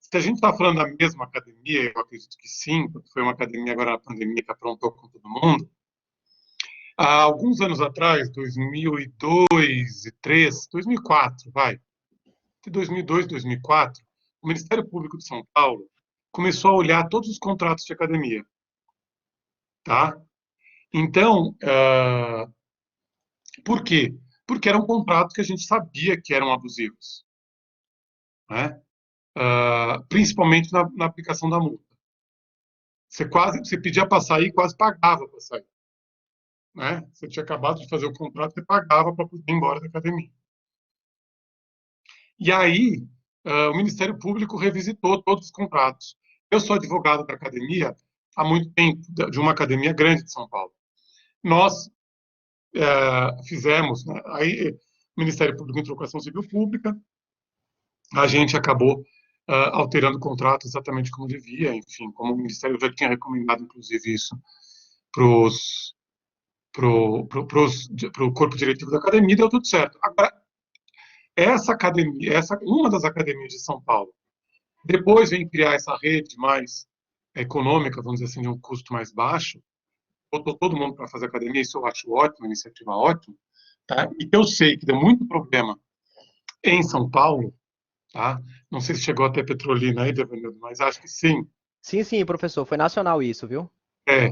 Se a gente está falando da mesma academia, eu acredito que sim, porque foi uma academia agora na pandemia que aprontou com todo mundo. Há alguns anos atrás, 2002, 2003, 2004, vai. De 2002, 2004, o Ministério Público de São Paulo começou a olhar todos os contratos de academia, tá? Então, por quê? Porque eram contratos que a gente sabia que eram abusivos, né? Principalmente na aplicação da multa. Você pedia para sair, quase pagava para sair, né? Você tinha acabado de fazer o contrato, você pagava para poder ir embora da academia. E aí, o Ministério Público revisitou todos os contratos. Eu sou advogado da academia há muito tempo, de uma academia grande de São Paulo. Nós fizemos, né? Aí o Ministério Público entrou com ação civil pública, a gente acabou alterando o contrato exatamente como devia, enfim, como o Ministério já tinha recomendado, inclusive, isso para o corpo diretivo da academia, deu tudo certo. Agora, essa academia, uma das academias de São Paulo, depois vem criar essa rede mais econômica, vamos dizer assim, de um custo mais baixo, botou todo mundo para fazer academia, isso eu acho ótimo, uma iniciativa ótima, tá? E eu sei que deu muito problema em São Paulo, tá? Não sei se chegou até Petrolina aí, Devanildo, mas acho que sim. Sim, sim, professor, foi nacional isso, viu? É.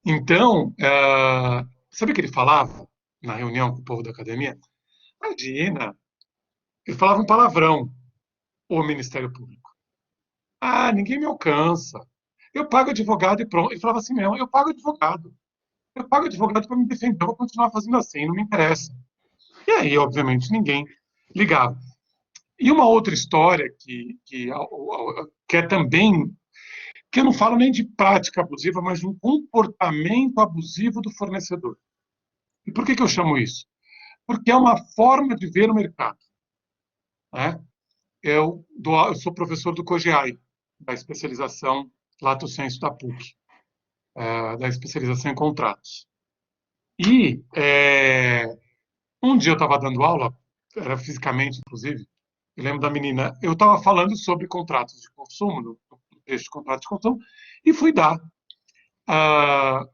Então, sabe o que ele falava na reunião com o povo da academia? Imagina, ele falava um palavrão, o Ministério Público. Ah, ninguém me alcança. Eu pago advogado e pronto. Ele falava assim mesmo, eu pago advogado. Eu pago advogado para me defender, eu vou continuar fazendo assim, não me interessa. E aí, obviamente, ninguém ligava. E uma outra história que é também, que eu não falo nem de prática abusiva, mas de um comportamento abusivo do fornecedor. E por que eu chamo isso? Porque é uma forma de ver o mercado, né? Eu sou professor do COGEAI, da especialização Lato Sensu da PUC, da especialização em contratos. E um dia eu estava dando aula, era fisicamente, inclusive, eu lembro da menina, eu estava falando sobre contratos de consumo, no texto de contrato de consumo, e fui dar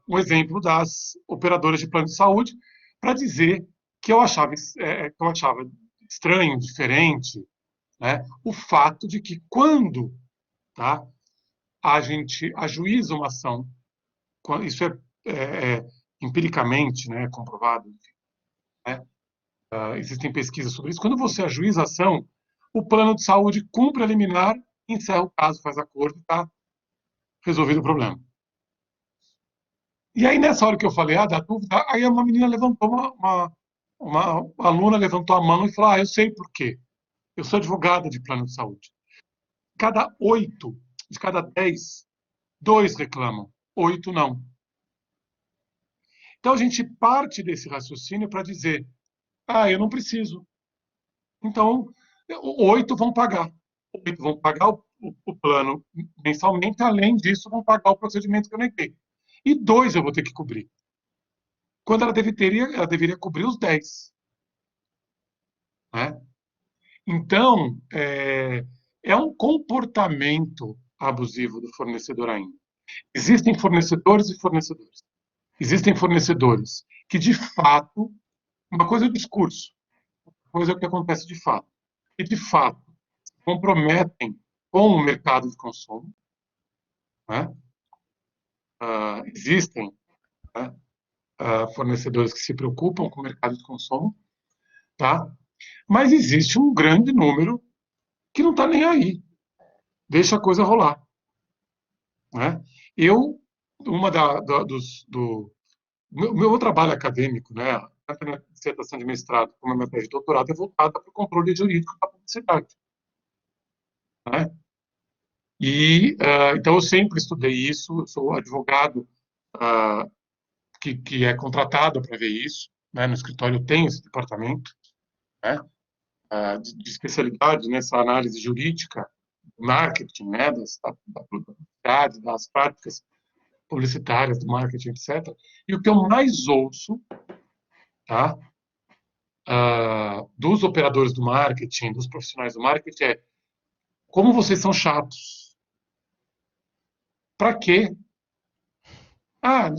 um exemplo das operadoras de plano de saúde para dizer que eu achava estranho, diferente, né, o fato de que quando, tá, a gente ajuiza uma ação, isso é empiricamente, né, comprovado, né, existem pesquisas sobre isso, quando você ajuiza a ação, o plano de saúde cumpre a liminar, encerra o caso, faz acordo e está resolvido o problema. E aí, nessa hora que eu falei, da dúvida, aí uma menina levantou, uma aluna levantou a mão e falou, eu sei por quê. Eu sou advogada de plano de saúde. De cada 10, 2 reclamam, 8 não. Então, a gente parte desse raciocínio para dizer, eu não preciso. Então, 8 vão pagar. 8 vão pagar o plano mensalmente, além disso, vão pagar o procedimento que eu neguei. E 2 eu vou ter que cobrir. Quando ela deveria cobrir os 10. Né? Então, é um comportamento abusivo do fornecedor ainda. Existem fornecedores e fornecedores. Existem fornecedores que, de fato, uma coisa é o discurso, outra coisa é o que acontece de fato. E, de fato, se comprometem com o mercado de consumo. Né? Existem, né, fornecedores que se preocupam com o mercado de consumo, tá? Mas existe um grande número que não está nem aí, deixa a coisa rolar. Né? Eu, uma do meu trabalho acadêmico, né, tanto a minha dissertação de mestrado como a minha tese de doutorado, é voltada para o controle jurídico da publicidade. Né? E, então, eu sempre estudei isso, eu sou advogado que é contratado para ver isso, né, no escritório eu tenho esse departamento, né, de especialidade nessa análise jurídica, do marketing, né, da publicidade, das práticas publicitárias, do marketing, etc. E o que eu mais ouço, tá, dos operadores do marketing, dos profissionais do marketing, é como vocês são chatos. Para quê?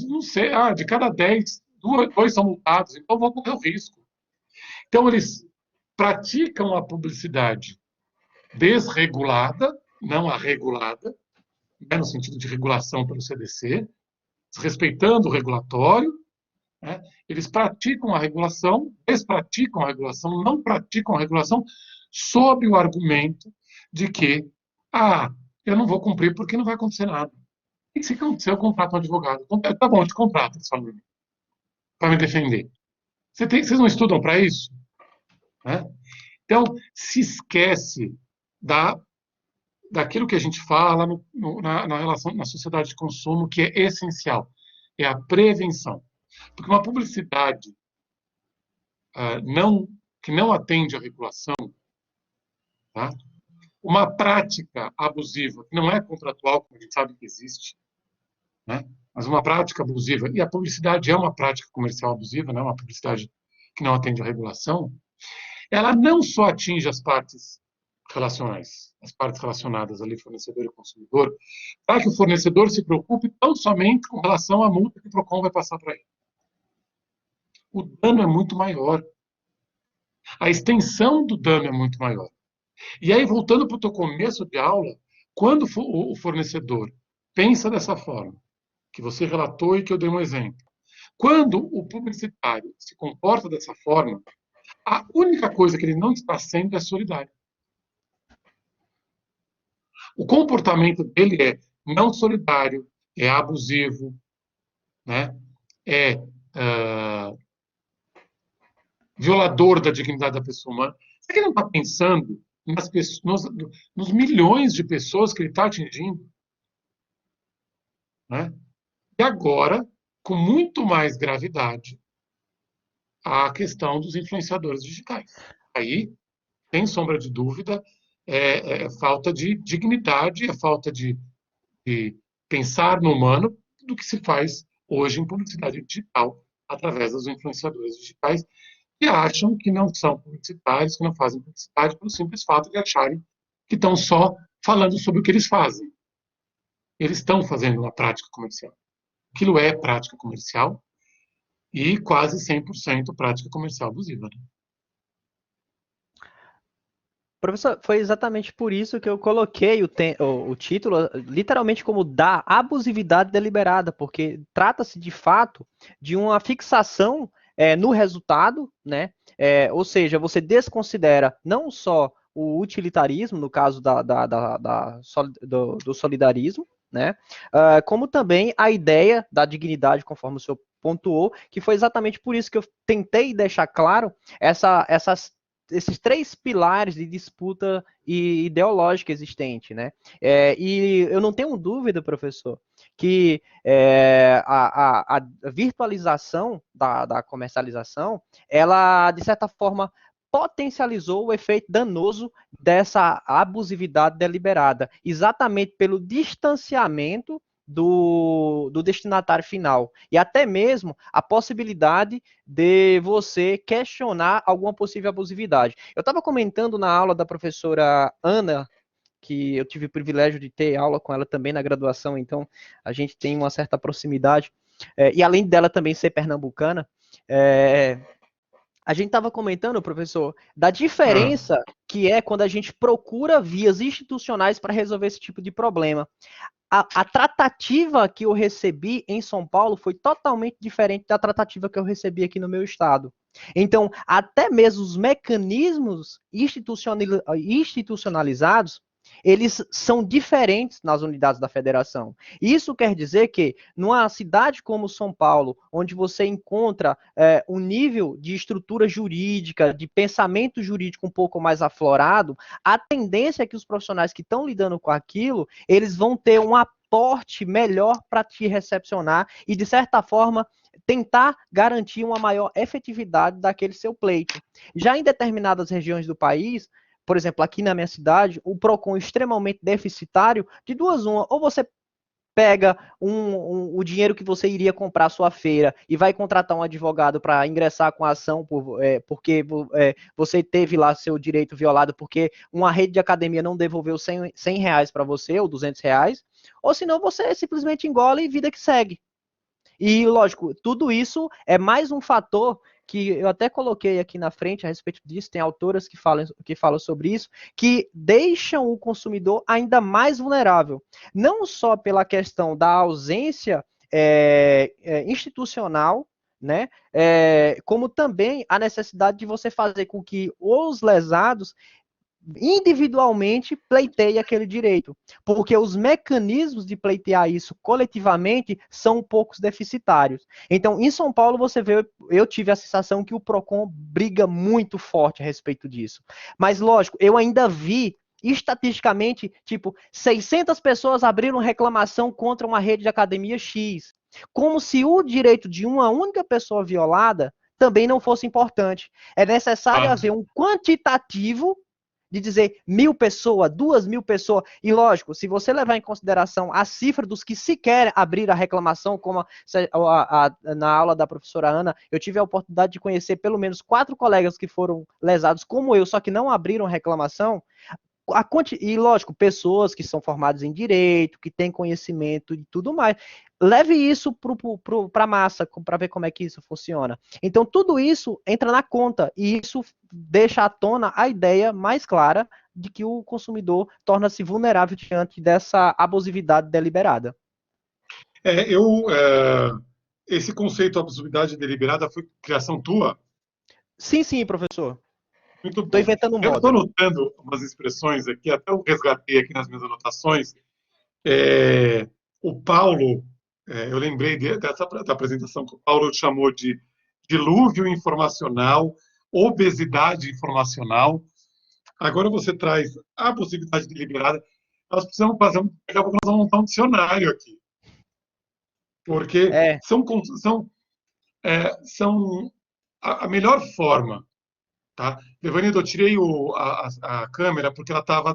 Não sei. De cada 10, 2 são multados, então vou correr o risco. Então, eles praticam a publicidade desregulada, não a regulada, né, no sentido de regulação pelo CDC, respeitando o regulatório, né, eles praticam a regulação, despraticam a regulação, não praticam a regulação, sob o argumento de que, eu não vou cumprir porque não vai acontecer nada. E se acontecer, eu contrato um advogado. Tá bom, eu te contrato, eles falam, para me defender. Vocês não estudam para isso? Né? Então, se esquece daquilo que a gente fala na relação, na sociedade de consumo, que é essencial, é a prevenção. Porque uma publicidade que não atende à regulação, tá? Uma prática abusiva, que não é contratual, como a gente sabe que existe, né? Mas uma prática abusiva, e a publicidade é uma prática comercial abusiva, né? Uma publicidade que não atende à regulação, ela não só atinge as partes relacionais, as partes relacionadas ali, fornecedor e consumidor, para que o fornecedor se preocupe tão somente com relação à multa que o PROCON vai passar para ele. O dano é muito maior. A extensão do dano é muito maior. E aí, voltando para o teu começo de aula, quando o fornecedor pensa dessa forma, que você relatou e que eu dei um exemplo, quando o publicitário se comporta dessa forma, a única coisa que ele não está sendo é solidário. O comportamento dele é não solidário, é abusivo, né? É violador da dignidade da pessoa humana. Será que ele não está pensando nos milhões de pessoas que ele está atingindo? Né? E agora, com muito mais gravidade, a questão dos influenciadores digitais. Aí, sem sombra de dúvida, é falta de dignidade, é falta de pensar no humano do que se faz hoje em publicidade digital, através dos influenciadores digitais, que acham que não são publicitários, que não fazem publicidade pelo simples fato de acharem que estão só falando sobre o que eles fazem. Eles estão fazendo uma prática comercial. Aquilo é prática comercial e quase 100% prática comercial abusiva. Né? Professor, foi exatamente por isso que eu coloquei o título literalmente como da abusividade deliberada, porque trata-se de fato de uma fixação no resultado, né? Ou seja, você desconsidera não só o utilitarismo, no caso do solidarismo, né? Como também a ideia da dignidade, conforme o senhor pontuou, que foi exatamente por isso que eu tentei deixar claro esses três pilares de disputa ideológica existente, né? E eu não tenho dúvida, professor, que a virtualização da comercialização, ela, de certa forma, potencializou o efeito danoso dessa abusividade deliberada, exatamente pelo distanciamento do destinatário final. E até mesmo a possibilidade de você questionar alguma possível abusividade. Eu estava comentando na aula da professora Ana, que eu tive o privilégio de ter aula com ela também na graduação, então a gente tem uma certa proximidade. E além dela também ser pernambucana, a gente estava comentando, professor, da diferença que é quando a gente procura vias institucionais para resolver esse tipo de problema. A tratativa que eu recebi em São Paulo foi totalmente diferente da tratativa que eu recebi aqui no meu estado. Então, até mesmo os mecanismos institucionalizados, eles são diferentes nas unidades da federação. Isso quer dizer que, numa cidade como São Paulo, onde você encontra um nível de estrutura jurídica, de pensamento jurídico um pouco mais aflorado, a tendência é que os profissionais que estão lidando com aquilo, eles vão ter um aporte melhor para te recepcionar e, de certa forma, tentar garantir uma maior efetividade daquele seu pleito. Já em determinadas regiões do país, por exemplo, aqui na minha cidade, o PROCON é extremamente deficitário, de duas uma, ou você pega o dinheiro que você iria comprar a sua feira e vai contratar um advogado para ingressar com a ação porque você teve lá seu direito violado porque uma rede de academia não devolveu 100 reais para você ou 200 reais, ou senão você simplesmente engole e vida que segue. E, lógico, tudo isso é mais um fator que eu até coloquei aqui na frente a respeito disso, tem autoras que falam sobre isso, que deixam o consumidor ainda mais vulnerável, não só pela questão da ausência institucional, né, como também a necessidade de você fazer com que os lesados individualmente pleiteie aquele direito, porque os mecanismos de pleitear isso coletivamente são um poucos deficitários. Então, em São Paulo, você vê, eu tive a sensação que o PROCON briga muito forte a respeito disso. Mas, lógico, eu ainda vi estatisticamente, tipo, 600 pessoas abriram reclamação contra uma rede de academia X, como se o direito de uma única pessoa violada também não fosse importante. É necessário haver um quantitativo de dizer 1.000 pessoas, 2.000 pessoas, e lógico, se você levar em consideração a cifra dos que sequer abriram a reclamação, como na aula da professora Ana, eu tive a oportunidade de conhecer pelo menos 4 colegas que foram lesados como eu, só que não abriram reclamação, e lógico, pessoas que são formadas em direito, que têm conhecimento e tudo mais. Leve isso para a massa, para ver como é que isso funciona. Então, tudo isso entra na conta, e isso deixa à tona a ideia mais clara de que o consumidor torna-se vulnerável diante dessa abusividade deliberada. Esse conceito de abusividade deliberada foi criação tua? Sim, professor. Muito Estou bom. inventando Eu estou moda. anotando umas expressões aqui, até eu resgatei aqui nas minhas anotações. O Paulo, eu lembrei da apresentação que o Paulo chamou de dilúvio informacional, obesidade informacional. Agora você traz abusividade deliberada. Nós precisamos fazer daqui a pouco nós vamos montar um dicionário aqui, porque são a melhor forma. Tá? Devanildo, eu tirei a câmera porque ela estava.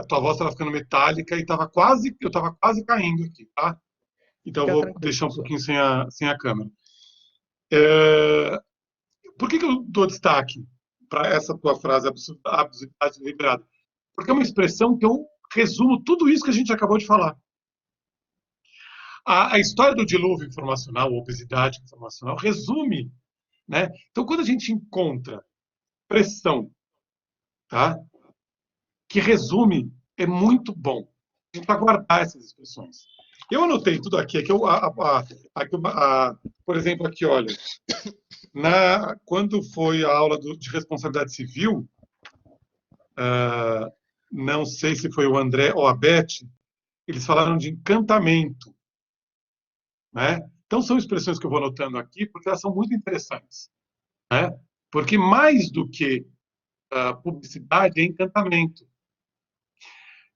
Tua voz estava ficando metálica e eu estava quase caindo aqui, tá? Então eu Fica vou tranquilo, deixar um professor. pouquinho sem a câmera. É, por que eu dou destaque para essa tua frase, abusividade deliberada? Porque é uma expressão que eu resumo tudo isso que a gente acabou de falar. A história do dilúvio informacional, obesidade informacional, resume, né? Então, quando a gente encontra pressão, tá? Que resume, é muito bom. A gente vai guardar essas expressões. Eu anotei tudo aqui. Por exemplo, aqui, olha. Quando foi a aula de responsabilidade civil, não sei se foi o André ou a Beth, eles falaram de encantamento. Né? Então, são expressões que eu vou anotando aqui, porque elas são muito interessantes. Né? Porque mais do que publicidade é encantamento.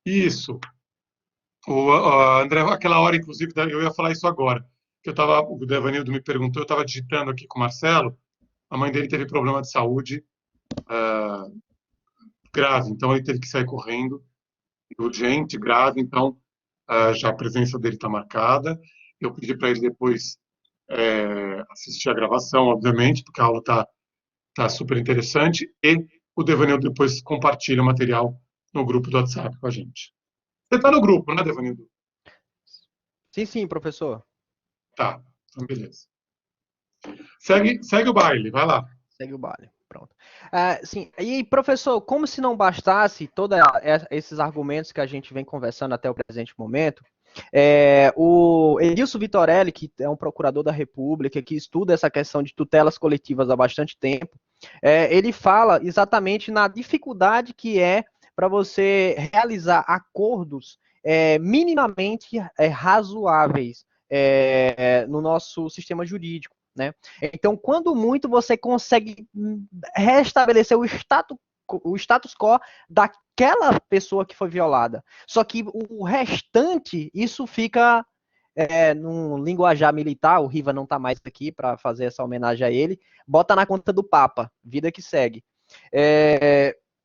Isso. André, aquela hora, inclusive, eu ia falar isso agora, que o Devanildo me perguntou, eu estava digitando aqui com o Marcelo, a mãe dele teve problema de saúde grave, então ele teve que sair correndo, urgente, grave, então já a presença dele está marcada. Eu pedi para ele depois assistir a gravação, obviamente, porque a aula tá super interessante, e o Devanildo depois compartilha o material no grupo do WhatsApp com a gente. Você está no grupo, né, Devanildo? Sim, professor. Tá, então beleza. Segue o baile, vai lá. Segue o baile. Pronto. Sim, e professor, como se não bastasse todos esses argumentos que a gente vem conversando até o presente momento, o Edilson Vitorelli, que é um procurador da República, que estuda essa questão de tutelas coletivas há bastante tempo, ele fala exatamente na dificuldade que é para você realizar acordos minimamente razoáveis no nosso sistema jurídico. Né? Então, quando muito, você consegue restabelecer o status quo daquela pessoa que foi violada. Só que o restante, isso fica num linguajar militar, o Riva não está mais aqui para fazer essa homenagem a ele, bota na conta do Papa, vida que segue.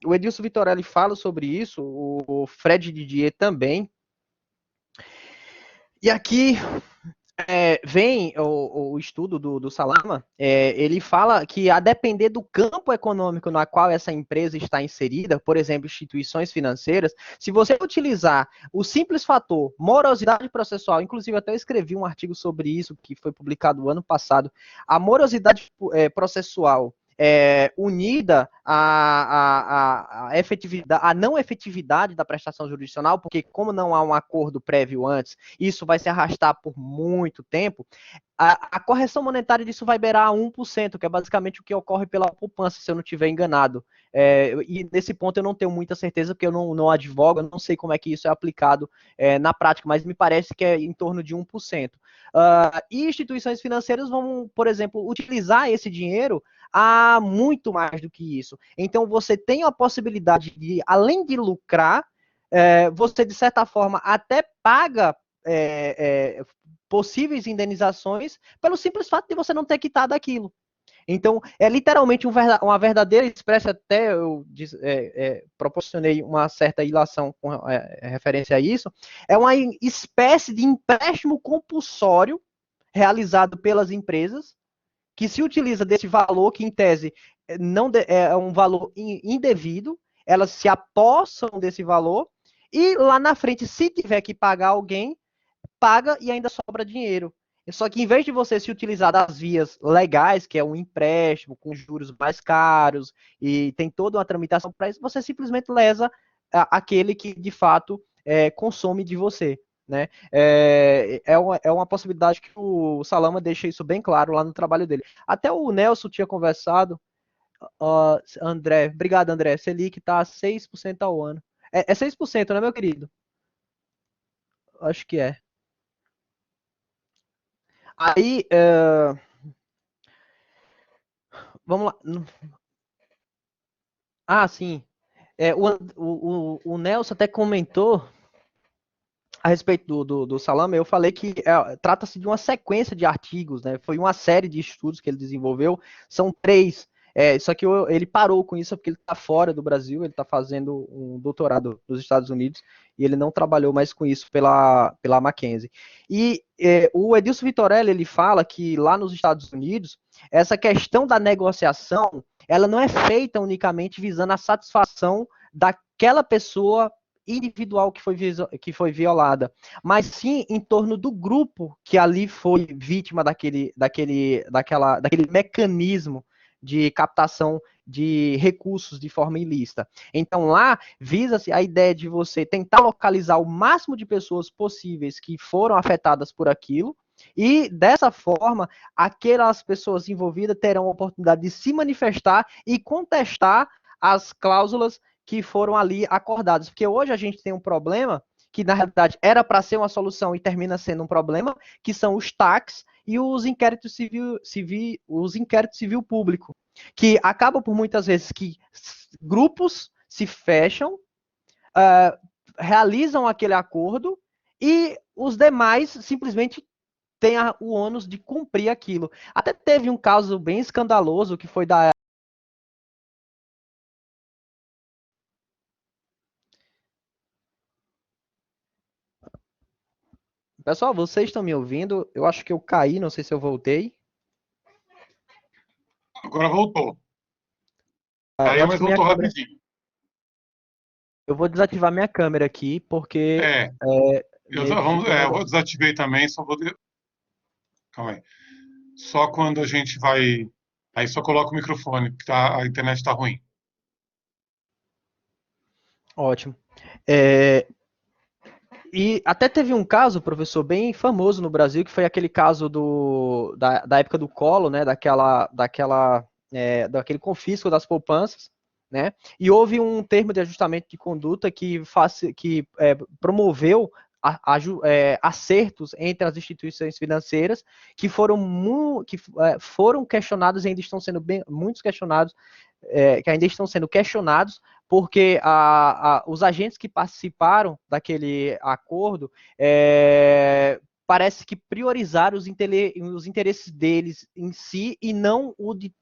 O Edilson Vitorelli fala sobre isso, o Fred Didier também. E aqui vem o estudo do Salama, ele fala que a depender do campo econômico na qual essa empresa está inserida, por exemplo, instituições financeiras, se você utilizar o simples fator morosidade processual, inclusive até eu escrevi um artigo sobre isso, que foi publicado ano passado, a morosidade processual unida à efetividade, à não efetividade da prestação jurisdicional, porque como não há um acordo prévio antes, isso vai se arrastar por muito tempo, a correção monetária disso vai beirar 1%, que é basicamente o que ocorre pela poupança, se eu não estiver enganado. E nesse ponto eu não tenho muita certeza, porque eu não advogo, eu não sei como é que isso é aplicado na prática, mas me parece que é em torno de 1%. E instituições financeiras vão, por exemplo, utilizar esse dinheiro a muito mais do que isso. Então você tem a possibilidade de, além de lucrar, você de certa forma até paga possíveis indenizações pelo simples fato de você não ter quitado aquilo. Então, é literalmente uma verdadeira espécie, até eu proporcionei uma certa ilação com referência a isso, é uma espécie de empréstimo compulsório realizado pelas empresas, que se utiliza desse valor, que em tese não é um valor indevido, elas se apossam desse valor, e lá na frente, se tiver que pagar alguém, paga e ainda sobra dinheiro. Só que em vez de você se utilizar das vias legais, que é um empréstimo com juros mais caros e tem toda uma tramitação para isso, você simplesmente lesa aquele que de fato consome de você. Né? É uma possibilidade que o Salama deixa isso bem claro lá no trabalho dele. Até o Nelson tinha conversado, André, obrigado André, Selic está a 6% ao ano. É 6%, né, meu querido? Acho que é. Aí, vamos lá. Sim. O Nelson até comentou a respeito do Salama. Eu falei que trata-se de uma sequência de artigos, né? Foi uma série de estudos que ele desenvolveu. São 3. Só que ele parou com isso porque ele está fora do Brasil, ele está fazendo um doutorado nos Estados Unidos e ele não trabalhou mais com isso pela Mackenzie. E o Edilson Vitorelli, ele fala que lá nos Estados Unidos, essa questão da negociação, ela não é feita unicamente visando a satisfação daquela pessoa individual que foi violada, mas sim em torno do grupo que ali foi vítima daquele mecanismo de captação de recursos de forma ilícita. Então lá visa-se a ideia de você tentar localizar o máximo de pessoas possíveis que foram afetadas por aquilo, e dessa forma, aquelas pessoas envolvidas terão a oportunidade de se manifestar e contestar as cláusulas que foram ali acordadas. Porque hoje a gente tem um problema que, na realidade, era para ser uma solução e termina sendo um problema, que são os TACs e os inquéritos civil público, que acabam por muitas vezes que grupos se fecham, realizam aquele acordo e os demais simplesmente têm o ônus de cumprir aquilo. Até teve um caso bem escandaloso que foi da Pessoal, vocês estão me ouvindo? Eu acho que eu caí, não sei se eu voltei. Agora voltou. Eu Caiu, acho mas que minha voltou câmera. rapidinho. Eu vou desativar minha câmera aqui, porque É, meio que ficou um eu vou negócio. desativei também, só vou. Calma aí. Só quando a gente vai. Aí só coloca o microfone, porque a internet está ruim. Ótimo. E até teve um caso, professor, bem famoso no Brasil, que foi aquele caso da época do Collor, né? Daquele confisco das poupanças, né? E houve um termo de ajustamento de conduta que promoveu acertos entre as instituições financeiras que foram questionados e ainda estão sendo muitos questionados, que ainda estão sendo questionados, porque os agentes que participaram daquele acordo parece que priorizaram os interesses deles em si e não o de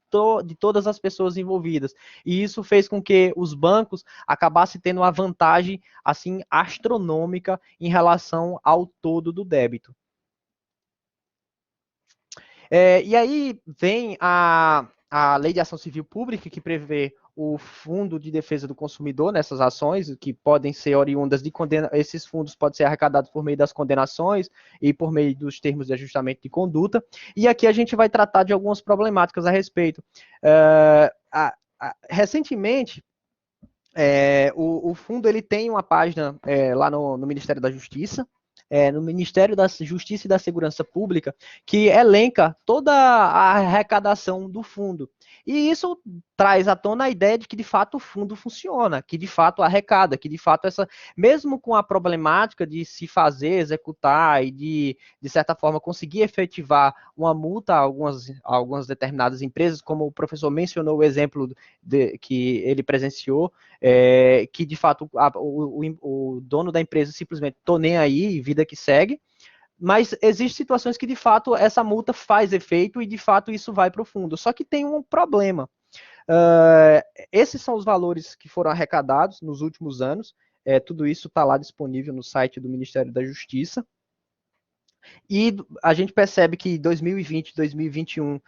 todas as pessoas envolvidas. E isso fez com que os bancos acabassem tendo uma vantagem assim astronômica em relação ao todo do débito. E aí vem a Lei de Ação Civil Pública, que prevê o Fundo de Defesa do Consumidor nessas ações, que podem ser oriundas de esses fundos podem ser arrecadados por meio das condenações e por meio dos termos de ajustamento de conduta. E aqui a gente vai tratar de algumas problemáticas a respeito. Recentemente, o fundo ele tem uma página lá no Ministério da Justiça, no Ministério da Justiça e da Segurança Pública, que elenca toda a arrecadação do fundo. E isso traz à tona a ideia de que, de fato, o fundo funciona, que, de fato, arrecada, que, de fato, mesmo com a problemática de se fazer, executar e, de certa forma, conseguir efetivar uma multa a algumas determinadas empresas, como o professor mencionou o exemplo que ele presenciou, que de fato o dono da empresa simplesmente tô nem aí, vida que segue, mas existem situações que de fato essa multa faz efeito e de fato isso vai para o fundo. Só que tem um problema. Esses são os valores que foram arrecadados nos últimos anos. Tudo isso está lá disponível no site do Ministério da Justiça. E a gente percebe que 2020, 2021,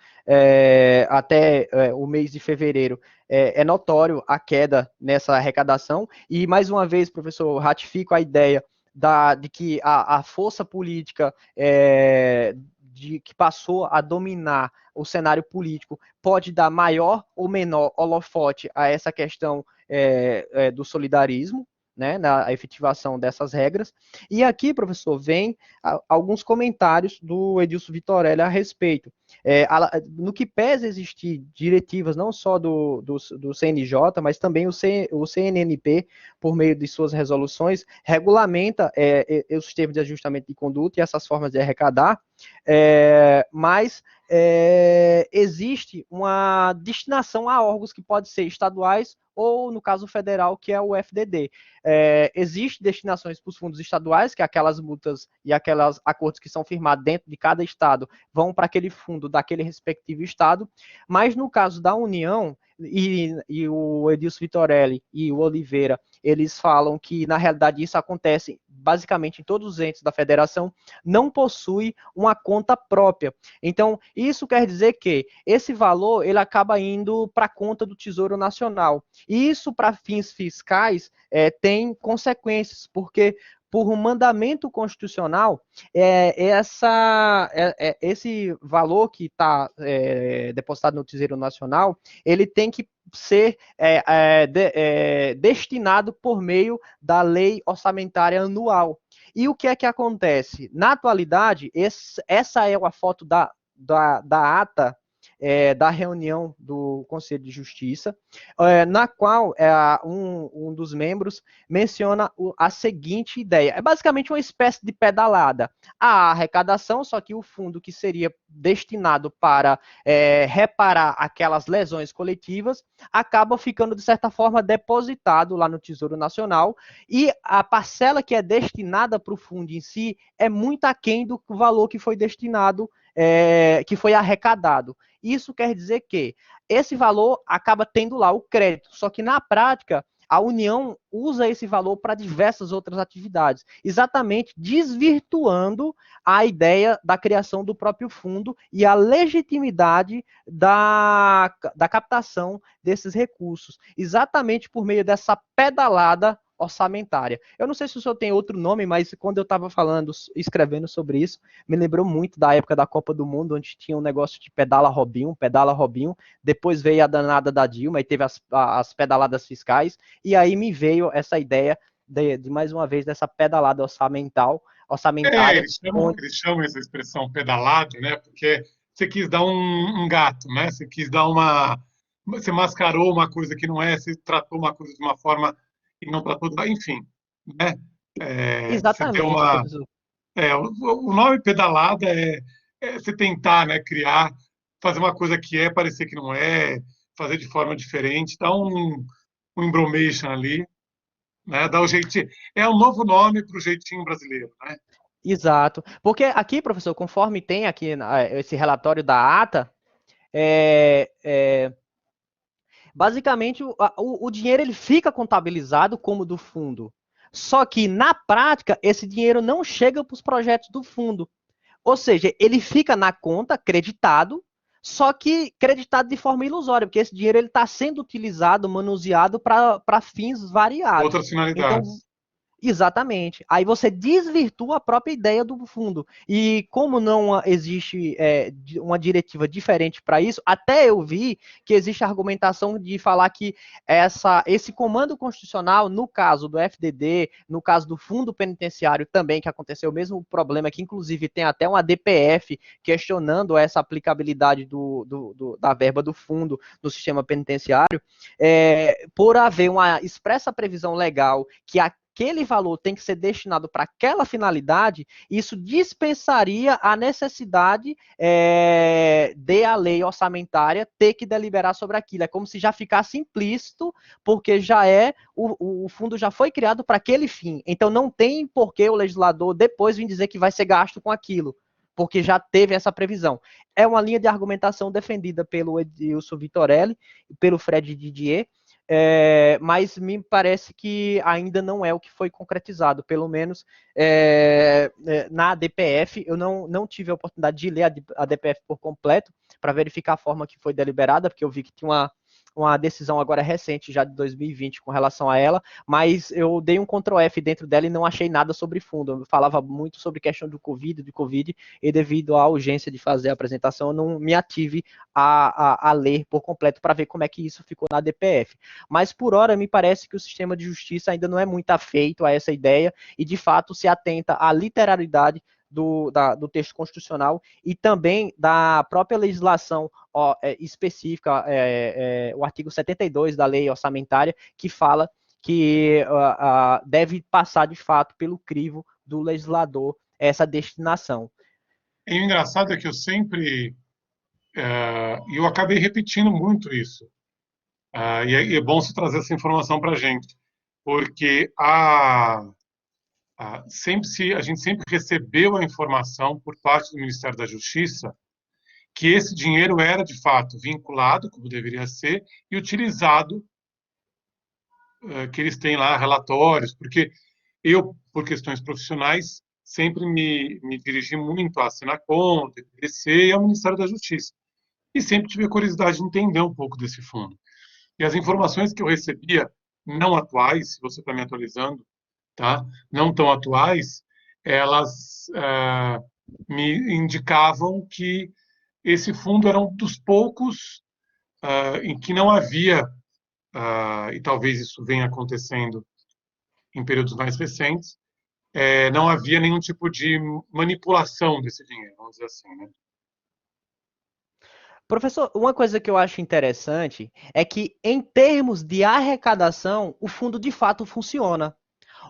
até o mês de fevereiro, é notório a queda nessa arrecadação. E, mais uma vez, professor, ratifico a ideia de que a força política que passou a dominar o cenário político pode dar maior ou menor holofote a essa questão do solidarismo, né, na efetivação dessas regras. E aqui, professor, vem alguns comentários do Edilson Vitorelli a respeito. No que pese existir diretivas não só do CNJ, mas também o CNNP, por meio de suas resoluções, regulamenta os termos de ajustamento de conduta e essas formas de arrecadar, mas existe uma destinação a órgãos que podem ser estaduais ou, no caso federal, que é o FDD. Existem destinações para os fundos estaduais, que aquelas multas e aqueles acordos que são firmados dentro de cada estado vão para aquele fundo daquele respectivo estado, mas no caso da União, e o Edilson Vitorelli e o Oliveira, eles falam que, na realidade, isso acontece basicamente em todos os entes da federação, não possui uma conta própria. Então, isso quer dizer que esse valor ele acaba indo para a conta do Tesouro Nacional. E isso, para fins fiscais, tem consequências, porque por um mandamento constitucional, esse valor que está depositado no Tesouro Nacional, ele tem que ser destinado por meio da lei orçamentária anual. E o que é que acontece? Na atualidade, essa é a foto da ata da reunião do Conselho de Justiça, na qual um dos membros menciona a seguinte ideia. É basicamente uma espécie de pedalada. A arrecadação, só que o fundo que seria destinado para reparar aquelas lesões coletivas, acaba ficando, de certa forma, depositado lá no Tesouro Nacional, e a parcela que é destinada para o fundo em si é muito aquém do valor que foi destinado, que foi arrecadado. Isso quer dizer que esse valor acaba tendo lá o crédito, só que na prática a União usa esse valor para diversas outras atividades, exatamente desvirtuando a ideia da criação do próprio fundo e a legitimidade da captação desses recursos, exatamente por meio dessa pedalada orçamentária. Eu não sei se o senhor tem outro nome, mas quando eu estava escrevendo sobre isso, me lembrou muito da época da Copa do Mundo, onde tinha um negócio de pedala Robinho, depois veio a danada da Dilma e teve as pedaladas fiscais, e aí me veio essa ideia de mais uma vez, dessa pedalada orçamentária. Eles chamam essa expressão pedalado, né? Porque você quis dar um gato, né? Você quis dar você mascarou uma coisa que não é, você tratou uma coisa de uma forma e não tratou, enfim, né? Você deu Exatamente, professor. o nome pedalada é você tentar, né, criar, fazer uma coisa que é, parecer que não é, fazer de forma diferente, dar um embromation ali, né? Dar o jeitinho. É um novo nome para o jeitinho brasileiro, né? Exato. Porque aqui, professor, conforme tem aqui esse relatório da ata, é, é, basicamente o dinheiro ele fica contabilizado como do fundo. Só que, na prática, esse dinheiro não chega para os projetos do fundo. Ou seja, ele fica na conta creditado, só que creditado de forma ilusória, porque esse dinheiro está sendo utilizado, manuseado para fins variados. Outras Então, finalidades. exatamente. Aí você desvirtua a própria ideia do fundo. E como não existe uma diretiva diferente para isso, até eu vi que existe a argumentação de falar que esse comando constitucional, no caso do FDD, no caso do fundo penitenciário também, que aconteceu o mesmo problema, que inclusive tem até uma DPF questionando essa aplicabilidade da verba do fundo no sistema penitenciário, por haver uma expressa previsão legal que aquele valor tem que ser destinado para aquela finalidade, isso dispensaria a necessidade de a lei orçamentária ter que deliberar sobre aquilo. É como se já ficasse implícito, porque o fundo já foi criado para aquele fim. Então não tem por que o legislador depois vir dizer que vai ser gasto com aquilo, porque já teve essa previsão. É uma linha de argumentação defendida pelo Edilson Vitorelli e pelo Fred Didier, mas me parece que ainda não é o que foi concretizado, pelo menos na DPF. Eu não tive a oportunidade de ler a DPF por completo, para verificar a forma que foi deliberada, porque eu vi que tinha uma decisão agora recente, já de 2020, com relação a ela, mas eu dei um Ctrl F dentro dela e não achei nada sobre fundo. Eu falava muito sobre questão do Covid, e devido à urgência de fazer a apresentação, eu não me ative a ler por completo para ver como é que isso ficou na DPF. Mas, por hora, me parece que o sistema de justiça ainda não é muito afeito a essa ideia e, de fato, se atenta à literalidade do texto constitucional e também da própria legislação específica, o artigo 72 da lei orçamentária, que fala que deve passar, de fato, pelo crivo do legislador essa destinação. E o engraçado é que eu sempre, eu acabei repetindo muito isso, e é bom você trazer essa informação para a gente, porque a gente sempre recebeu a informação por parte do Ministério da Justiça que esse dinheiro era, de fato, vinculado, como deveria ser, e utilizado, que eles têm lá relatórios, porque eu, por questões profissionais, sempre me dirigi muito à Senacom, TPC e ao Ministério da Justiça. E sempre tive a curiosidade de entender um pouco desse fundo. E as informações que eu recebia, não atuais, se você está me atualizando, tá? Não tão atuais, elas me indicavam que esse fundo era um dos poucos em que não havia, e talvez isso venha acontecendo em períodos mais recentes, não havia nenhum tipo de manipulação desse dinheiro, vamos dizer assim, né? Professor, uma coisa que eu acho interessante é que, em termos de arrecadação, o fundo de fato funciona.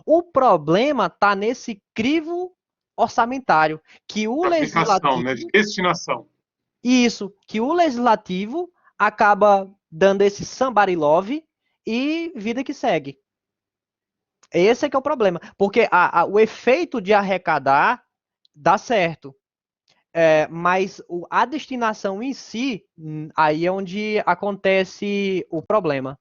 O problema está nesse crivo orçamentário, que o Aplicação, né, de legislativo, destinação. que o legislativo acaba dando esse somebody love e vida que segue. Esse é que é o problema, porque o efeito de arrecadar dá certo, mas a destinação em si, aí é onde acontece o problema.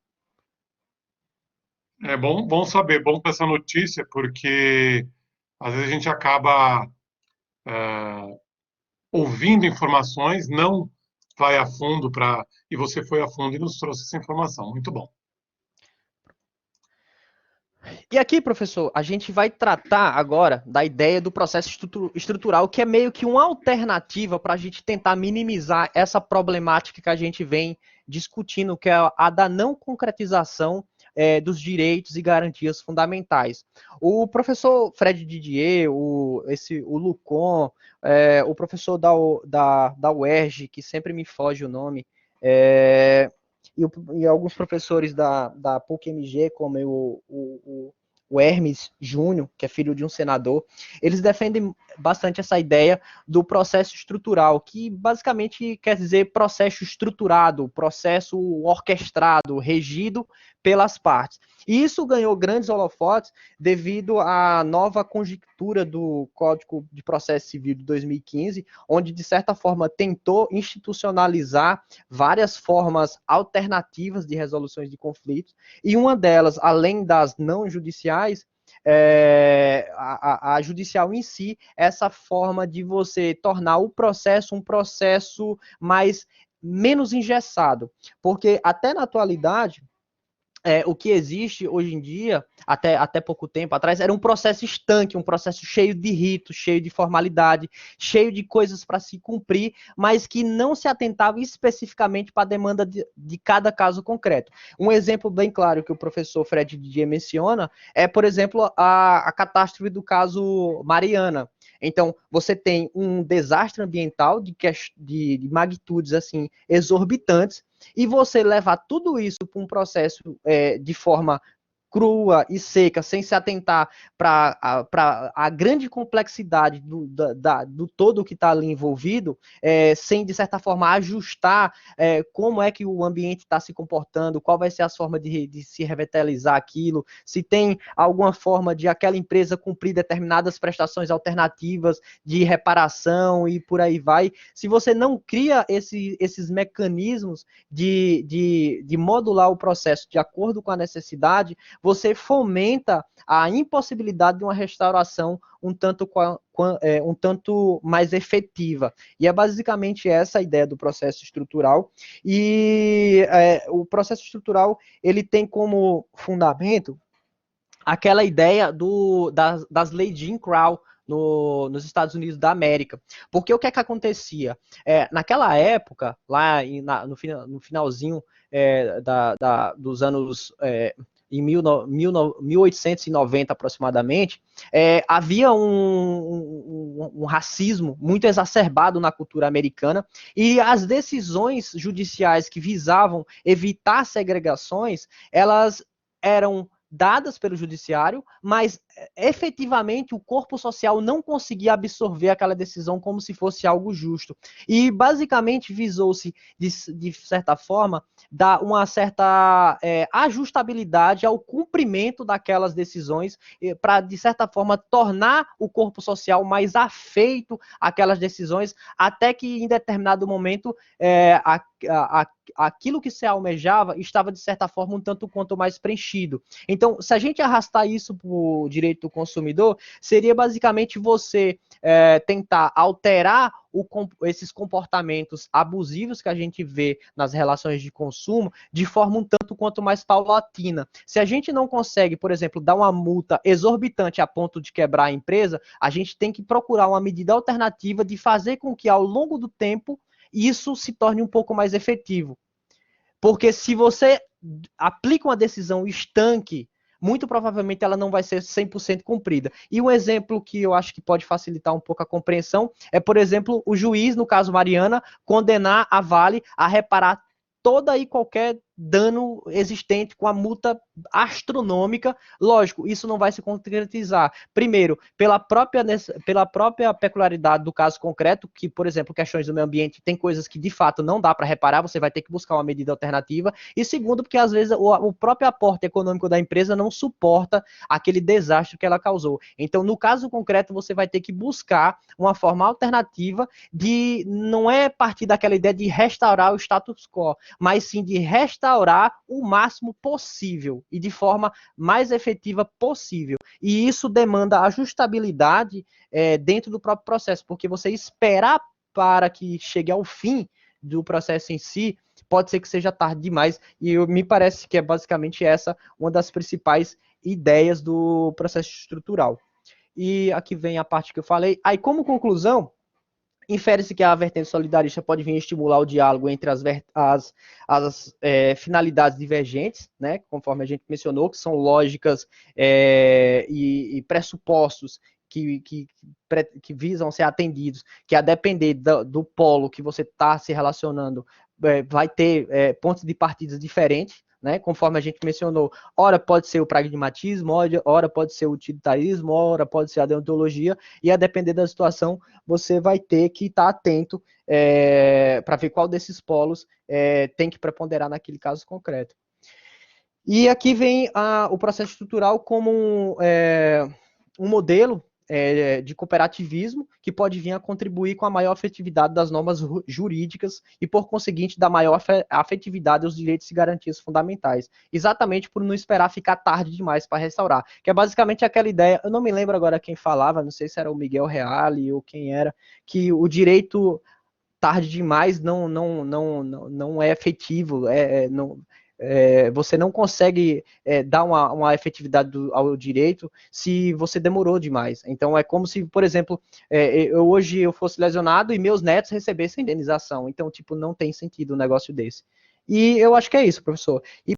É bom saber, bom ter essa notícia, porque às vezes a gente acaba ouvindo informações, não vai a fundo para. E você foi a fundo e nos trouxe essa informação. Muito bom. E aqui, professor, a gente vai tratar agora da ideia do processo estrutural, que é meio que uma alternativa para a gente tentar minimizar essa problemática que a gente vem discutindo, que é a da não concretização dos direitos e garantias fundamentais. O professor Fred Didier, o Lucon, o professor da UERJ, que sempre me foge o nome, e alguns professores da PUC-MG, como o Hermes Júnior, que é filho de um senador, eles defendem bastante essa ideia do processo estrutural, que basicamente quer dizer processo estruturado, processo orquestrado, regido pelas partes. E isso ganhou grandes holofotes devido à nova conjectura do Código de Processo Civil de 2015, onde, de certa forma, tentou institucionalizar várias formas alternativas de resoluções de conflitos, e uma delas, além das não judiciais, a judicial em si, essa forma de você tornar o processo um processo menos engessado, porque até na atualidade, o que existe hoje em dia, até pouco tempo atrás, era um processo estanque, um processo cheio de ritos, cheio de formalidade, cheio de coisas para se cumprir, mas que não se atentava especificamente para a demanda de cada caso concreto. Um exemplo bem claro que o professor Fred Didier menciona é, por exemplo, a catástrofe do caso Mariana. Então, você tem um desastre ambiental de magnitudes assim exorbitantes, e você levar tudo isso para um processo de forma crua e seca, sem se atentar para a grande complexidade do todo que está ali envolvido, sem, de certa forma, ajustar como é que o ambiente está se comportando, qual vai ser as formas de se revitalizar aquilo, se tem alguma forma de aquela empresa cumprir determinadas prestações alternativas de reparação e por aí vai. Se você não cria esses mecanismos de modular o processo de acordo com a necessidade, você fomenta a impossibilidade de uma restauração um tanto mais efetiva. E é basicamente essa a ideia do processo estrutural. E o processo estrutural, ele tem como fundamento aquela ideia das leis de Jim Crow nos Estados Unidos da América. Porque o que é que acontecia? Naquela época, lá no finalzinho dos anos em 1890 aproximadamente, havia um racismo muito exacerbado na cultura americana, e as decisões judiciais que visavam evitar segregações, elas eram dadas pelo judiciário, mas efetivamente o corpo social não conseguia absorver aquela decisão como se fosse algo justo. E basicamente visou-se, de certa forma, dar uma certa ajustabilidade ao cumprimento daquelas decisões, para, de certa forma, tornar o corpo social mais afeito àquelas decisões, até que em determinado momento aquilo que se almejava estava, de certa forma, um tanto quanto mais preenchido. Então, se a gente arrastar isso para o direito do consumidor, seria basicamente você tentar alterar esses comportamentos abusivos que a gente vê nas relações de consumo de forma um tanto quanto mais paulatina. Se a gente não consegue, por exemplo, dar uma multa exorbitante a ponto de quebrar a empresa, a gente tem que procurar uma medida alternativa de fazer com que, ao longo do tempo, isso se torne um pouco mais efetivo. Porque se você aplica uma decisão estanque, muito provavelmente ela não vai ser 100% cumprida. E um exemplo que eu acho que pode facilitar um pouco a compreensão é, por exemplo, o juiz, no caso Mariana, condenar a Vale a reparar toda e qualquer dano existente com a multa astronômica. Lógico, isso não vai se concretizar. Primeiro, pela própria peculiaridade do caso concreto, que, por exemplo, questões do meio ambiente, tem coisas que de fato não dá para reparar, você vai ter que buscar uma medida alternativa. E segundo, porque às vezes o próprio aporte econômico da empresa não suporta aquele desastre que ela causou. Então, no caso concreto, você vai ter que buscar uma forma alternativa de, não é partir daquela ideia de restaurar o status quo, mas sim de restaurar o máximo possível e de forma mais efetiva possível. E isso demanda ajustabilidade dentro do próprio processo, porque você esperar para que chegue ao fim do processo em si, pode ser que seja tarde demais, e me parece que é basicamente essa uma das principais ideias do processo estrutural. E aqui vem a parte que eu falei. Aí, como conclusão, infere-se que a vertente solidarista pode vir a estimular o diálogo entre as finalidades divergentes, né, conforme a gente mencionou, que são lógicas e pressupostos que visam ser atendidos, que a depender do polo que você está se relacionando, vai ter pontos de partida diferentes, né, conforme a gente mencionou. Ora pode ser o pragmatismo, ora pode ser o utilitarismo, ora pode ser a deontologia, e a depender da situação, você vai ter que estar atento para ver qual desses polos tem que preponderar naquele caso concreto. E aqui vem o processo estrutural como um modelo de cooperativismo, que pode vir a contribuir com a maior afetividade das normas jurídicas e, por conseguinte, da maior afetividade aos direitos e garantias fundamentais. Exatamente por não esperar ficar tarde demais para restaurar. Que é basicamente aquela ideia, eu não me lembro agora quem falava, não sei se era o Miguel Reale ou quem era, que o direito tarde demais não é efetivo, você não consegue dar uma efetividade ao direito se você demorou demais. Então é como se, por exemplo, hoje eu fosse lesionado e meus netos recebessem indenização. Então, tipo, não tem sentido um negócio desse. E eu acho que é isso, professor. E